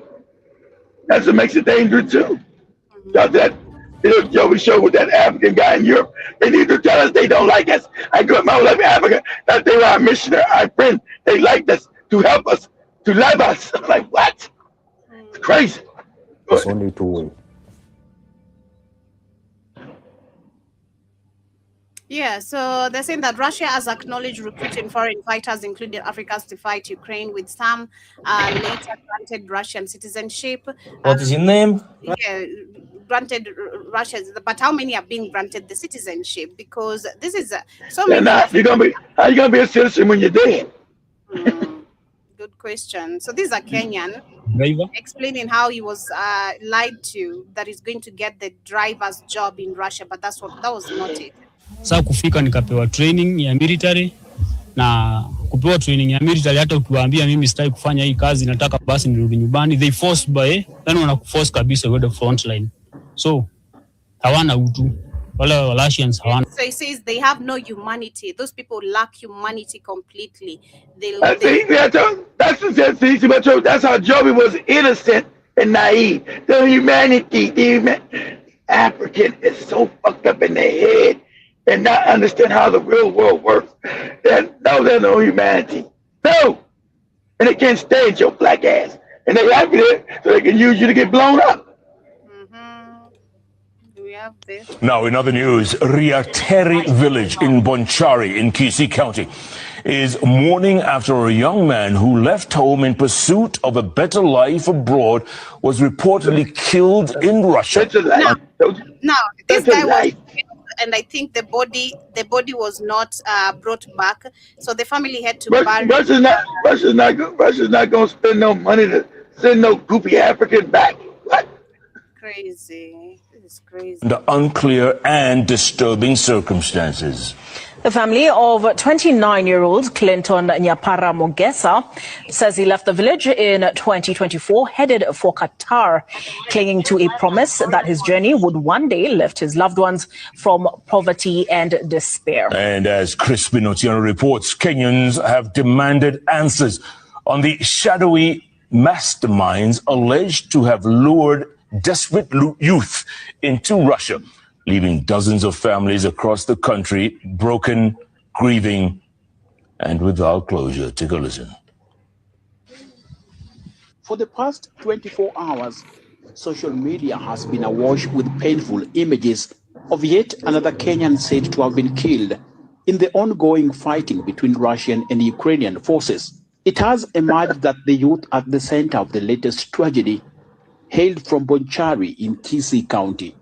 That's what makes it dangerous too. We showed with that African guy in Europe. They need to tell us they don't like us. I grew up my whole life in Africa. That they were our missionary, our friend. They liked us to help us, to love us. I'm like, what? It's crazy. It's only 2 ways. Yeah, so they're saying that Russia has acknowledged recruiting foreign fighters, including Africans, to fight Ukraine, with some later granted Russian citizenship. What is your name? Yeah, granted Russia, but how many are being granted the citizenship? Because this is so many. How you gonna be a citizen when you're dead? Good question. So these are Kenyan explaining how he was lied to that he's going to get the driver's job in Russia, but that was not it. Sasa kufika nikapewa training ya military, na kupewa training ya military hata ukiwaambia mimi sitaki kufanya hii kazi, nataka basi nirudi nyumbani, they forced by, yani wanakuforce kabisa go the front line. So hawana utu. Wala Russians hawana. So he says they have no humanity. Those people lack humanity completely. That's how Joby was innocent and naive. The humanity, African is so fucked up in their head and not understand how the real world works. There's no humanity. No. And they can't stand your black ass. And they like it so they can use you to get blown up. Now, in other news, Riateri village in Bonchari in Kisii County is mourning after a young man who left home in pursuit of a better life abroad was reportedly killed in Russia. Now this guy was killed, and I think the body was not brought back, so the family had to bury. Russia's not going to spend no money to send no goofy African back. What? Crazy. This is crazy. Under unclear and disturbing circumstances. The family of 29-year-old Clinton Nyapara Mogesa says he left the village in 2024, headed for Qatar, clinging to a promise that his journey would one day lift his loved ones from poverty and despair. And as Crispin Otieno reports, Kenyans have demanded answers on the shadowy masterminds alleged to have lured desperate youth into Russia, leaving dozens of families across the country broken, grieving, and without closure. Take a listen. For the past 24 hours, social media has been awash with painful images of yet another Kenyan said to have been killed in the ongoing fighting between Russian and Ukrainian forces. It has emerged that the youth at the center of the latest tragedy hailed from Bonchari in Kisii County.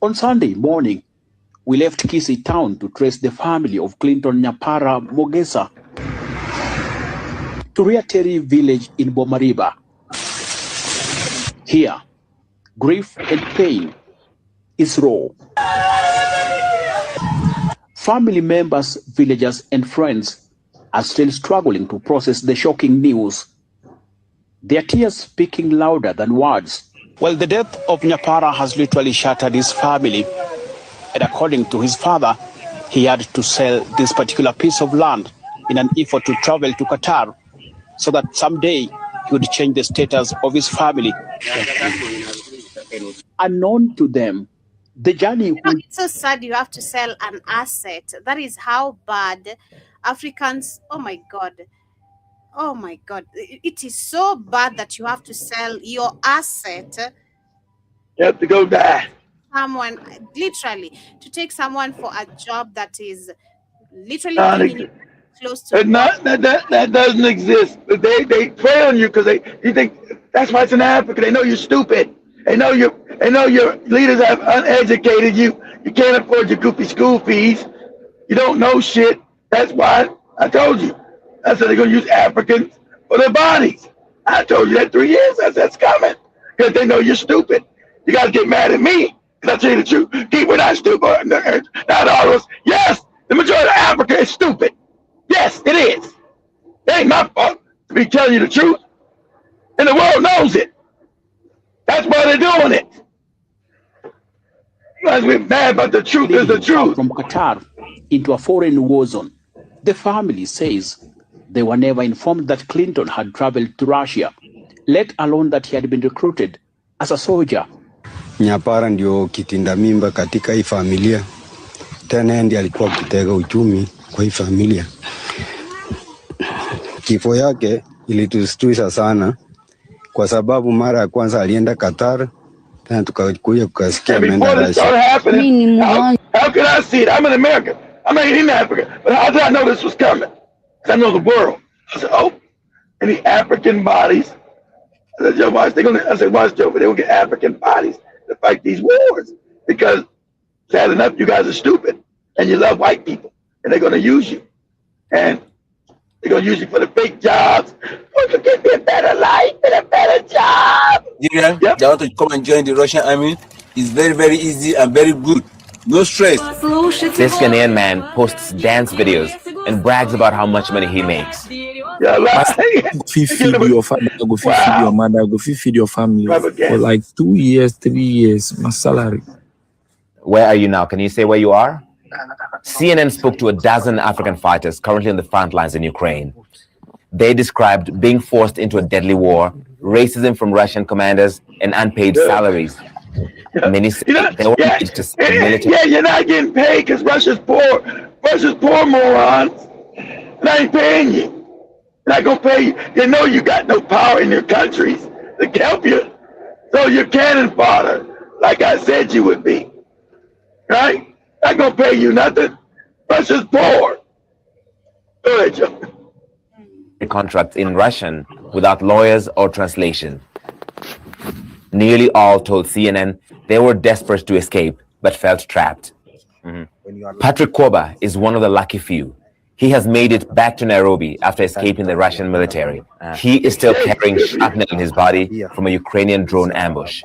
On Sunday morning, we left Kisii town to trace the family of Clinton Nyapara Mogesa to Riateri village in Bomariba. Here, grief and pain is raw. Family members, villagers, and friends are still struggling to process the shocking news, their tears speaking louder than words. Well, the death of Nyapara has literally shattered his family. And according to his father, he had to sell this particular piece of land in an effort to travel to Qatar so that someday he would change the status of his family. Unknown to them, the journey. It's so sad you have to sell an asset. That is how bad Africans. Oh my God. It is so bad that you have to sell your asset. You have to go die. Someone, literally, to take someone for a job that is literally close to. That doesn't exist. They prey on you because you think that's why it's in Africa. They know you're stupid. They know your leaders have uneducated you. You can't afford your goofy school fees. You don't know shit. That's why I told you. I said they're gonna use Africans for their bodies. I told you that 3 years. I said that's coming because they know you're stupid. You guys get mad at me because I tell you the truth. We're not stupid. Not all of us. Yes, the majority of Africa is stupid. Yes, it is. It ain't my fault to be telling you the truth. And the world knows it. That's why they're doing it. Because we're mad, but the truth is the truth. From Qatar into a foreign war zone, the family says they were never informed that Clinton had traveled to Russia, let alone that he had been recruited as a soldier. Nyapara ndio kitinda mimba katika hii familia. Tena ndiye alikuwa kitega uchumi kwa hii familia. Kifo yake ilitushtusha sana kwa sababu mara ya kwanza alienda Qatar, tena tukakuja kukasikia ameenda Russia. How can I see it? I'm an American. I'm not in Africa. But how did I know this was coming? Because I know the world. I said, oh, any African bodies? I said, Joe, watch, watch, Joe, but they're going to get African bodies to fight these wars. Because sad enough, you guys are stupid. And you love white people. And they're going to use you. And they're going to use you for the fake jobs. Want to give me a better life and a better job. Yep. They want to come and join the Russian army. It's very, very easy and very good. No stress. This Ghanaian man posts dance videos and brags about how much money he makes. Go feed your family, go feed your mother, go feed your family for like 2 years, 3 years, my salary. Where are you now? Can you say where you are? CNN spoke to a dozen African fighters currently on the front lines in Ukraine. They described being forced into a deadly war, racism from Russian commanders, and unpaid salaries. Many say they were engaged to see the military. Yeah, you're not getting paid because Russia's poor. Russia's poor, morons. And I ain't paying you. Not gonna pay you. You know you got no power in your countries to help you. So you're cannon fodder, like I said you would be. Right? Not gonna pay you nothing. Russia's poor. Go ahead, Joe. Contracts in Russian without lawyers or translation. Nearly all told CNN they were desperate to escape but felt trapped. Patrick Koba is one of the lucky few. He has made it back to Nairobi after escaping the Russian military. He is still carrying shrapnel in his body from a Ukrainian drone ambush.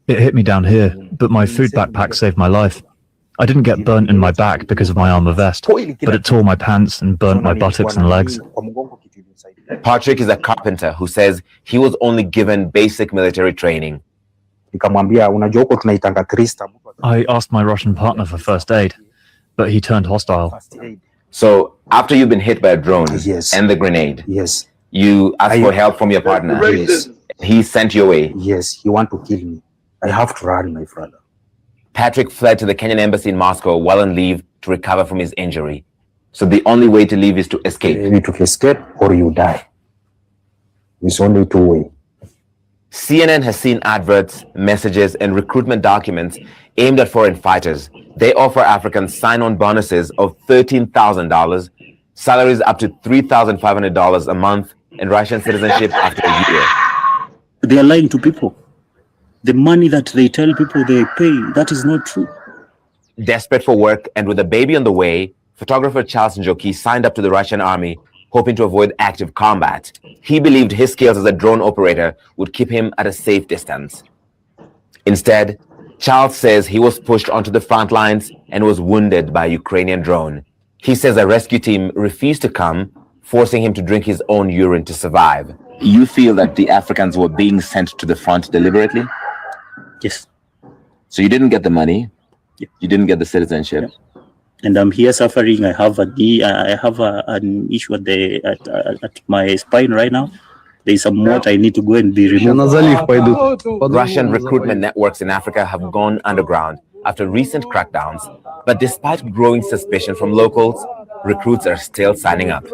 It hit me down here, but my food backpack saved my life. I didn't get burnt in my back because of my armor vest, but it tore my pants and burnt my buttocks and legs. Patrick is a carpenter who says he was only given basic military training. I asked my Russian partner for first aid, but he turned hostile. So after you've been hit by a drone and the grenade, you asked for help from your partner. He sent you away. Yes, he want to kill me. I have to run, my brother. Patrick fled to the Kenyan embassy in Moscow while on leave to recover from his injury. So the only way to leave is to escape. You need to escape or you die. It's only two ways. CNN has seen adverts, messages, and recruitment documents aimed at foreign fighters. They offer Africans sign-on bonuses of $13,000, salaries up to $3,500 a month, and Russian citizenship after a year. They are lying to people. The money that they tell people they pay, that is not true. Desperate for work and with a baby on the way, photographer Charles Njoki signed up to the Russian army, hoping to avoid active combat. He believed his skills as a drone operator would keep him at a safe distance. Instead, Charles says he was pushed onto the front lines and was wounded by a Ukrainian drone. He says a rescue team refused to come, forcing him to drink his own urine to survive. You feel that the Africans were being sent to the front deliberately? Yes. So you didn't get the money, you didn't get the citizenship, and I'm here suffering. I have an issue at my spine right now. There's some what I need to go and be removed. Russian recruitment networks in Africa have gone underground after recent crackdowns, but despite growing suspicion from locals, recruits are still signing up.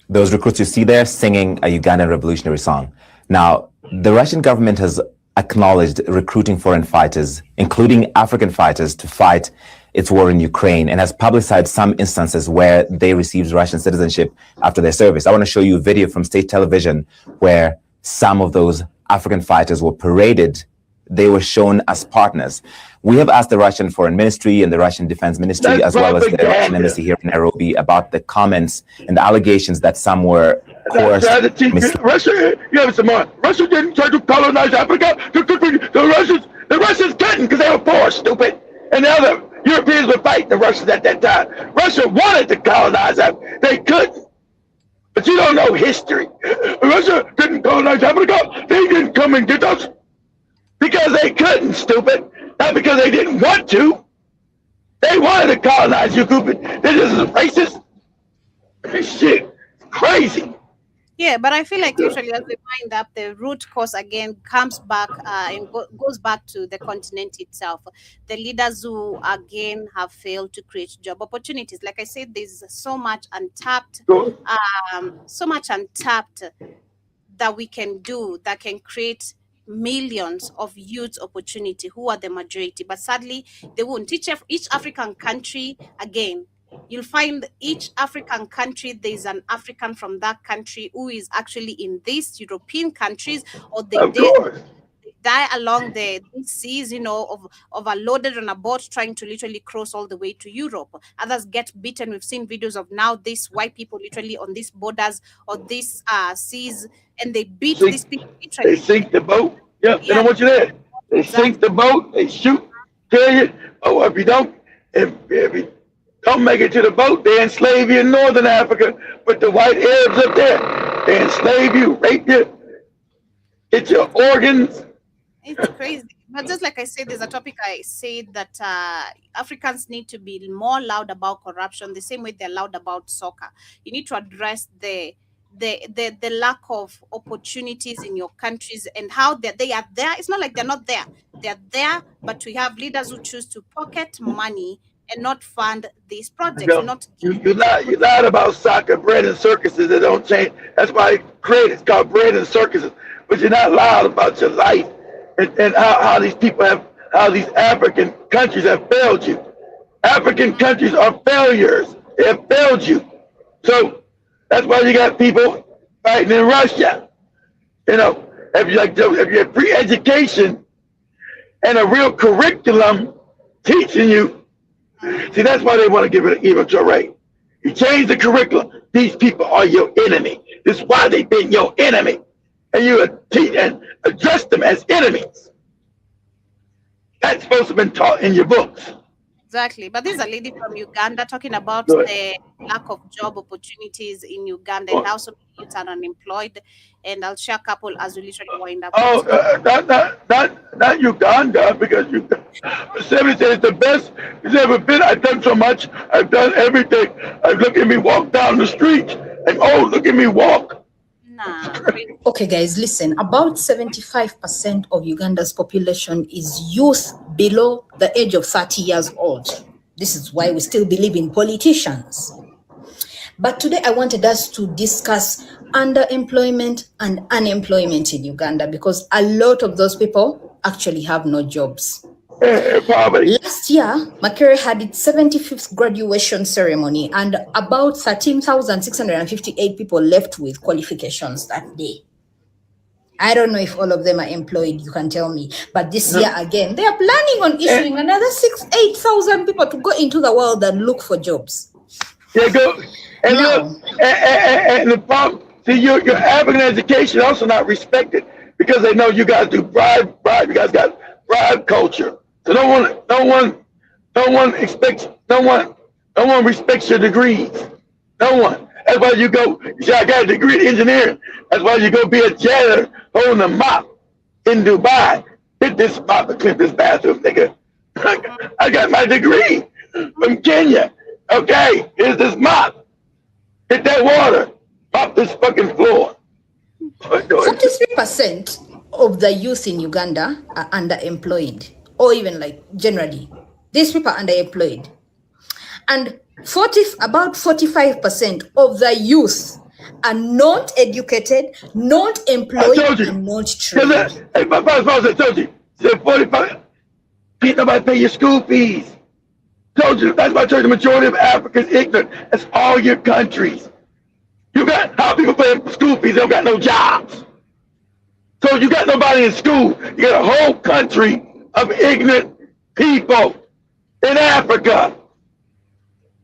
Those recruits you see there singing a Ugandan revolutionary song. Now, the Russian government has acknowledged recruiting foreign fighters, including African fighters, to fight its war in Ukraine, and has publicized some instances where they received Russian citizenship after their service. I want to show you a video from state television where some of those African fighters were paraded. They were shown as partners. We have asked the Russian Foreign Ministry and the Russian Defense Ministry, as well as the Russian embassy here in Nairobi, about the comments and the allegations that some were coerced. Russia didn't try to colonize Africa. The Russians couldn't because they were poor, stupid. And the other Europeans were fighting the Russians at that time. Russia wanted to colonize Africa. They couldn't. But you don't know history. Russia didn't colonize Africa. They didn't come and get us because they couldn't, stupid. Not because they didn't want to. They wanted to colonize you, stupid. They're just racist. This shit, crazy. Yeah, but I feel like usually as we wind up, the root cause again comes back and goes back to the continent itself. The leaders who again have failed to create job opportunities. Like I said, there's so much untapped, that we can do that can create millions of youth opportunity who are the majority. But sadly, they won't. Each African country again. You'll find each African country, there's an African from that country who is actually in these European countries, or they die along the seas, overloaded on a boat trying to literally cross all the way to Europe. Others get beaten. We've seen videos of now these white people literally on these borders or these seas, and they beat these people literally. They sink the boat. Yeah, they don't want you there. They sink the boat, they shoot, kill you. Oh, if you don't, if you don't make it to the boat, they enslave you in Northern Africa with the white Arabs up there. They enslave you, rape you, get your organs. It's crazy. But just like I said, there's a topic I said that Africans need to be more loud about corruption, the same way they're loud about soccer. You need to address the lack of opportunities in your countries and how they are there. It's not like they're not there. They're there, but we have leaders who choose to pocket money and not fund these projects. You lied about soccer, bread and circuses that don't change. That's why it's called bread and circuses. But you're not loud about your life and how these people how these African countries have failed you. African countries are failures. They have failed you. So that's why you got people fighting in Russia. If you have free education and a real curriculum teaching you. See, that's why they want to give it an equal rate. You change the curriculum. These people are your enemy. This is why they've been your enemy. And you teach and address them as enemies. That's supposed to have been taught in your books. Exactly. But there's a lady from Uganda talking about the lack of job opportunities in Uganda and how so many youths are unemployed. And I'll share a couple as we literally wind up. Not Uganda, because Museveni said it's the best it's ever been. I've done so much. I've done everything. Look at me walk down the street. And look at me walk. Okay, guys, listen. About 75% of Uganda's population is youth below the age of 30 years old. This is why we still believe in politicians. But today I wanted us to discuss underemployment and unemployment in Uganda, because a lot of those people actually have no jobs. Last year, Makerere had its 75th graduation ceremony, and about 13,658 people left with qualifications that day. I don't know if all of them are employed, you can tell me. But this year again, they are planning on issuing another 8,000 people to go into the world and look for jobs. Yeah, go. And look, and the problem, see, your African education also not respected because they know you guys do bribe. You guys got bribe culture. So no one respects your degrees. No one. That's why you go. You say I got a degree in engineering. That's why you go be a janitor holding a mop in Dubai. Hit this mop and clean this bathroom, nigga. I got my degree from Kenya. Okay, here's this mop. Get that water off this fucking floor. 43% of the youth in Uganda are underemployed, or even like generally, these people are underemployed. And about 45% of the youth are not educated, not employed, and not trained. Hey, my boss I told you. Said 45. Can't nobody pay your school fees. Told you, that's why I told you the majority of Africa is ignorant. That's all your countries. You got how people pay school fees, they don't got no jobs. So you got nobody in school. You got a whole country of ignorant people in Africa.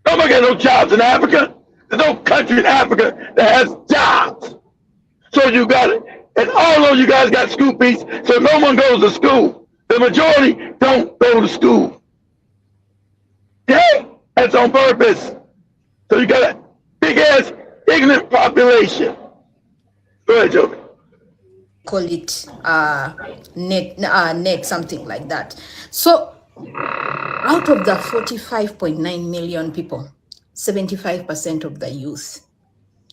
Nobody got no jobs in Africa. There's no country in Africa that has jobs. So you got it. And all of you guys got school fees, so no one goes to school. The majority don't go to school. Okay? That's on purpose. So you got a big ass ignorant population. Go ahead, Joby. Call it net, something like that. So out of the 45.9 million people, 75% of the youth,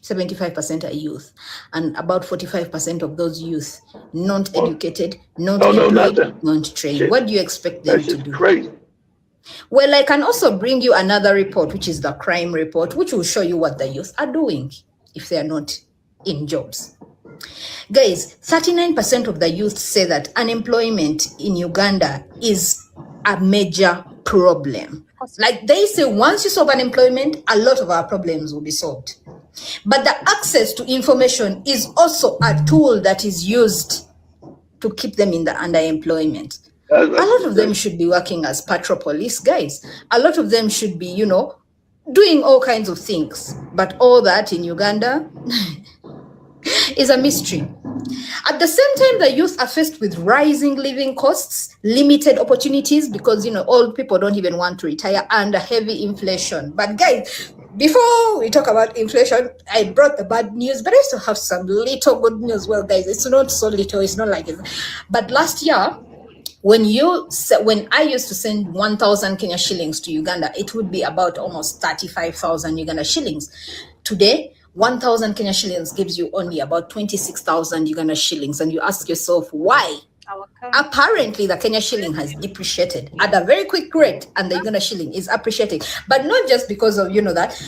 75% are youth, and about 45% of those youth not educated, not employed, not trained. Shit. What do you expect them to do? Crazy. Well, I can also bring you another report, which is the crime report, which will show you what the youth are doing if they are not in jobs. Guys, 39% of the youth say that unemployment in Uganda is a major problem. Like they say, once you solve unemployment, a lot of our problems will be solved. But the access to information is also a tool that is used to keep them in the underemployment. A lot of them should be working as patrol police, guys. A lot of them should be, doing all kinds of things. But all that in Uganda is a mystery. At the same time, the youth are faced with rising living costs, limited opportunities because, old people don't even want to retire, and heavy inflation. But guys, before we talk about inflation, I brought the bad news, but I still have some little good news. Well, guys, it's not so little, it's not like it. But last year, when I used to send 1,000 Kenya shillings to Uganda, it would be about almost 35,000 Uganda shillings. Today, 1,000 Kenya shillings gives you only about 26,000 Uganda shillings. And you ask yourself, why? Apparently, the Kenya shilling has depreciated at a very quick rate, and the Uganda shilling is appreciating. But not just because of, that.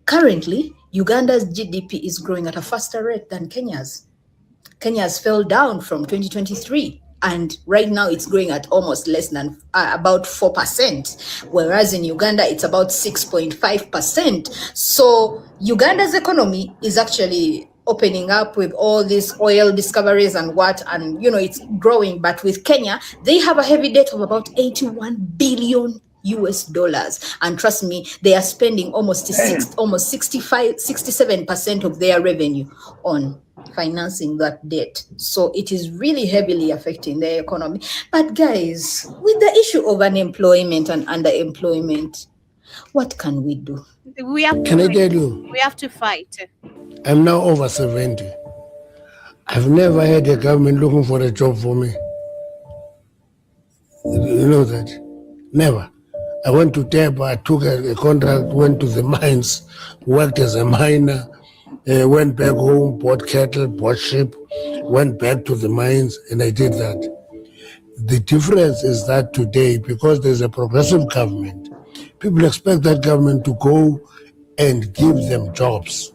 Currently, Uganda's GDP is growing at a faster rate than Kenya's. Kenya's fell down from 2023. And right now it's growing at almost less than about 4%, whereas in Uganda it's about 6.5%. So Uganda's economy is actually opening up with all these oil discoveries and it's growing. But with Kenya, they have a heavy debt of about $81 billion. And trust me, they are spending almost 67% of their revenue on financing that debt. So it is really heavily affecting their economy. But guys, with the issue of unemployment and underemployment, what can we do? Can I tell you? We have to fight. I'm now over 70. I've never had a government looking for a job for me. You know that? Never. I went to Teba, I took a contract, went to the mines, worked as a miner, went back home, bought cattle, bought sheep, went back to the mines, and I did that. The difference is that today, because there's a progressive government, people expect that government to go and give them jobs.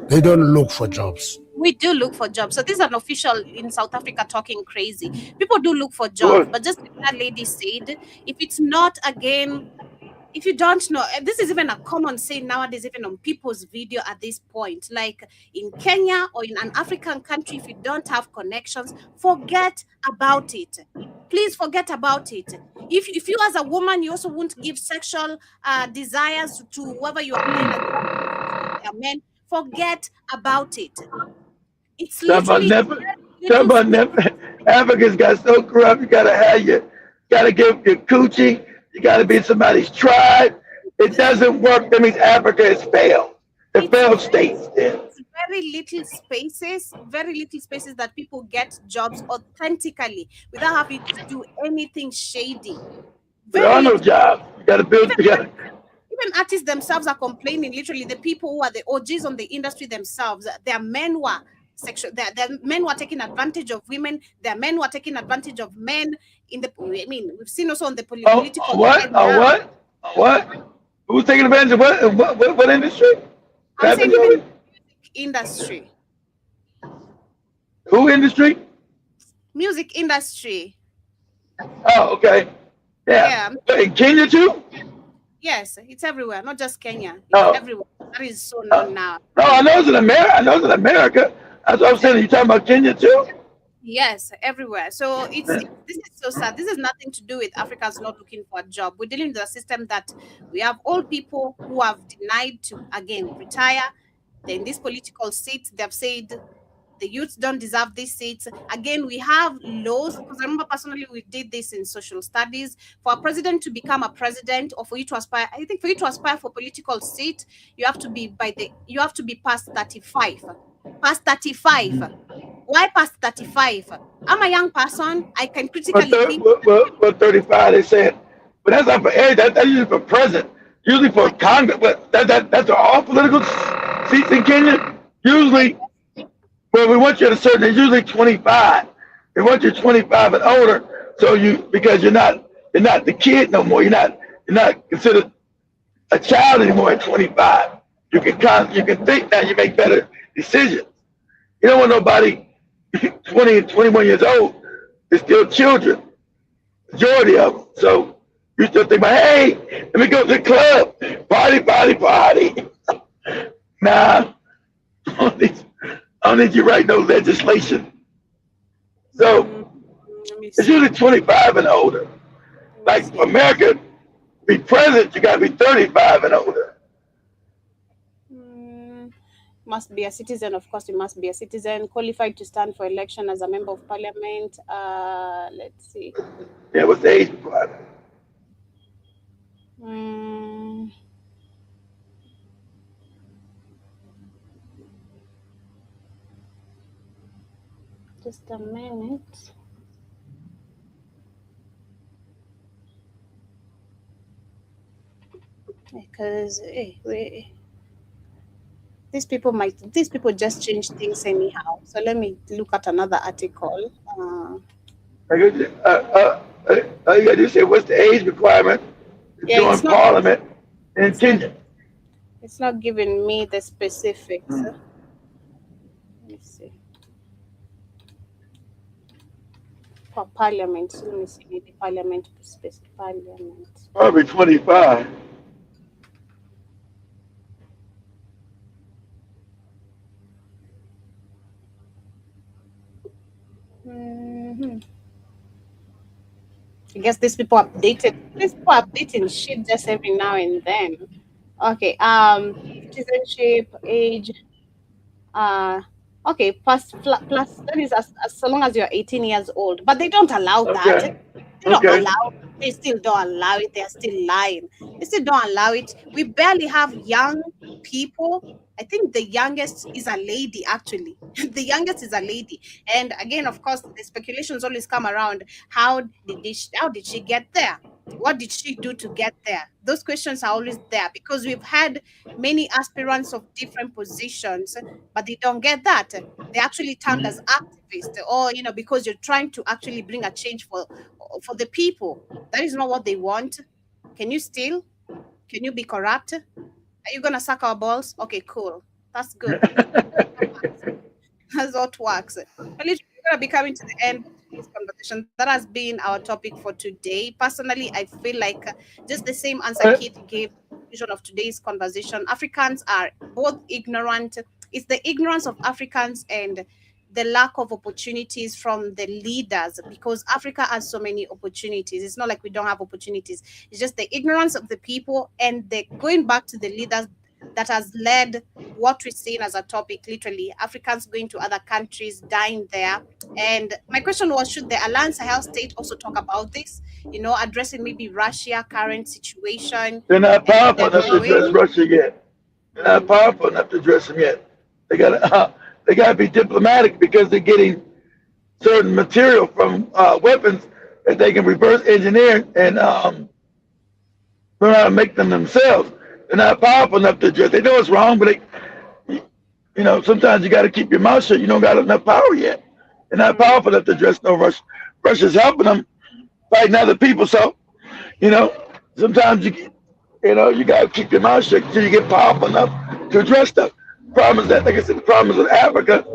They don't look for jobs. We do look for jobs. So this is an official in South Africa talking crazy. People do look for jobs, but just like that lady said, if it's not, again, if you don't know, this is even a common saying nowadays, even on people's video at this point, like in Kenya or in an African country, if you don't have connections, forget about it. Please forget about it. If you as a woman, you also won't give sexual desires to whoever you are playing a men, forget about it. It's literally Africans got so corrupt. You gotta give your coochie. You gotta be somebody's tribe. It doesn't work. That means Africa has failed. The failed states. It's very little spaces that people get jobs authentically without having to do anything shady. There are no jobs. You got to build. Even artists themselves are complaining. Literally, the people who are the OGs on the industry themselves, there are men who are sexual. There are men who are taking advantage of women. There are men who are taking advantage of men. I mean, we've seen also on the political. What? Who's taking advantage of what? What industry? I'm saying even industry. Who industry? Music industry. Oh, okay. Yeah. In Kenya too? Yes, it's everywhere, not just Kenya. It's Oh. everywhere. That is so known now. No, I know it's in America. That's what I'm saying. You talking about Kenya too? Yes, everywhere. So this is so sad. This has nothing to do with Africans not looking for a job. We're dealing with a system that we have old people who have denied to again retire. They're in these political seats. They've said the youth don't deserve these seats. Again, we have laws, because I remember personally we did this in social studies. For a president to become a president, or for you to aspire, I think for you to aspire for a political seat, you have to be past 35. Past 35. Why past 35? I'm a young person. I can critically think. Well, 35 they said, but that's not for age. That's usually for president. Usually for Congress. But that's for all political seats in Kenya. Usually, well, we want you at a certain age. Usually 25. They want you 25 and older. So because you're not the kid no more. You're not considered a child anymore at 25. You can think now. You make better decisions. You don't want nobody 20 and 21 years old. They're still children, majority of them. So you still think about, hey, let me go to the club, party. Nah, I don't need you write no legislation. So it's usually 25 and older. Like America, be president, you got to be 35 and older. Must be a citizen, of course. You must be a citizen qualified to stand for election as a member of parliament. Let's see. Yeah, what's the age requirement? Just a minute. Because these people just change things anyhow. So let me look at another article. You got to say what's the age requirement to join parliament in Kenya? It's not giving me the specifics. Let me see. For parliament, let me see the parliament specific parliament. Probably 25. I guess these people updated. These people are updating shit just every now and then. Okay. Citizenship age. Okay. Plus. That is as so long as you're 18 years old. But they don't allow that. They don't allow. They still don't allow it. They're still lying. They still don't allow it. We barely have young people. I think the youngest is a lady, actually. The youngest is a lady. And again, of course, the speculations always come around. How did she get there? What did she do to get there? Those questions are always there because we've had many aspirants of different positions, but they don't get that. They actually termed as activists, or because you're trying to actually bring a change for the people. That is not what they want. Can you steal? Can you be corrupt? Are you gonna suck our balls? Okay, cool. That's good. That's what works. But literally, we're gonna be coming to the end of this conversation. That has been our topic for today. Personally, I feel like just the same answer Keith gave of today's conversation. Africans are both ignorant. It's the ignorance of Africans and the lack of opportunities from the leaders, because Africa has so many opportunities. It's not like we don't have opportunities. It's just the ignorance of the people and the going back to the leaders that has led what we're seeing as a topic, literally Africans going to other countries, dying there. And my question was, should the Alliance Sahel state also talk about this, addressing maybe Russia current situation? They're not powerful enough to address Russia yet. They're not powerful enough to address them yet. They got to be diplomatic because they're getting certain material from weapons that they can reverse engineer and learn how to make them themselves. They're not powerful enough to address. They know it's wrong, but sometimes you got to keep your mouth shut. You don't got enough power yet. They're not powerful enough to address no Russia. Russia's helping them fighting other people. So, sometimes you got to keep your mouth shut until you get powerful enough to address stuff. The problem is that, like I said, the problem is with Africa,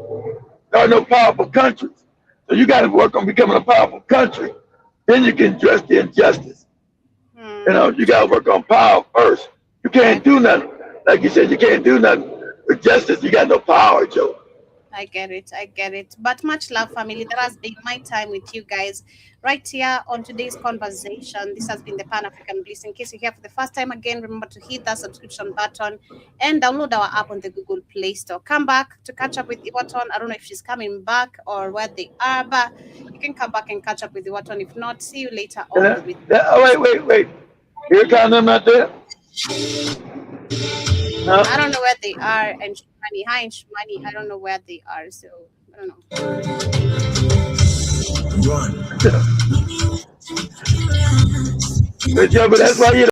there are no powerful countries. So you got to work on becoming a powerful country. Then you can address the injustice. You got to work on power first. You can't do nothing. Like you said, you can't do nothing with justice. You got no power, Joe. I get it. But much love, family. That has been my time with you guys right here on today's conversation. This has been the Pan-African Bliss. In case you're here for the first time again, remember to hit that subscription button and download our app on the Google Play Store. Come back to catch up with Iwaton. I don't know if she's coming back or where they are, but you can come back and catch up with Iwaton. If not, see you later on. Wait. Here comes them out there. I don't know where they are, and Shmani, hi, and Shmani, I don't know where they are, so I don't know. But that's why you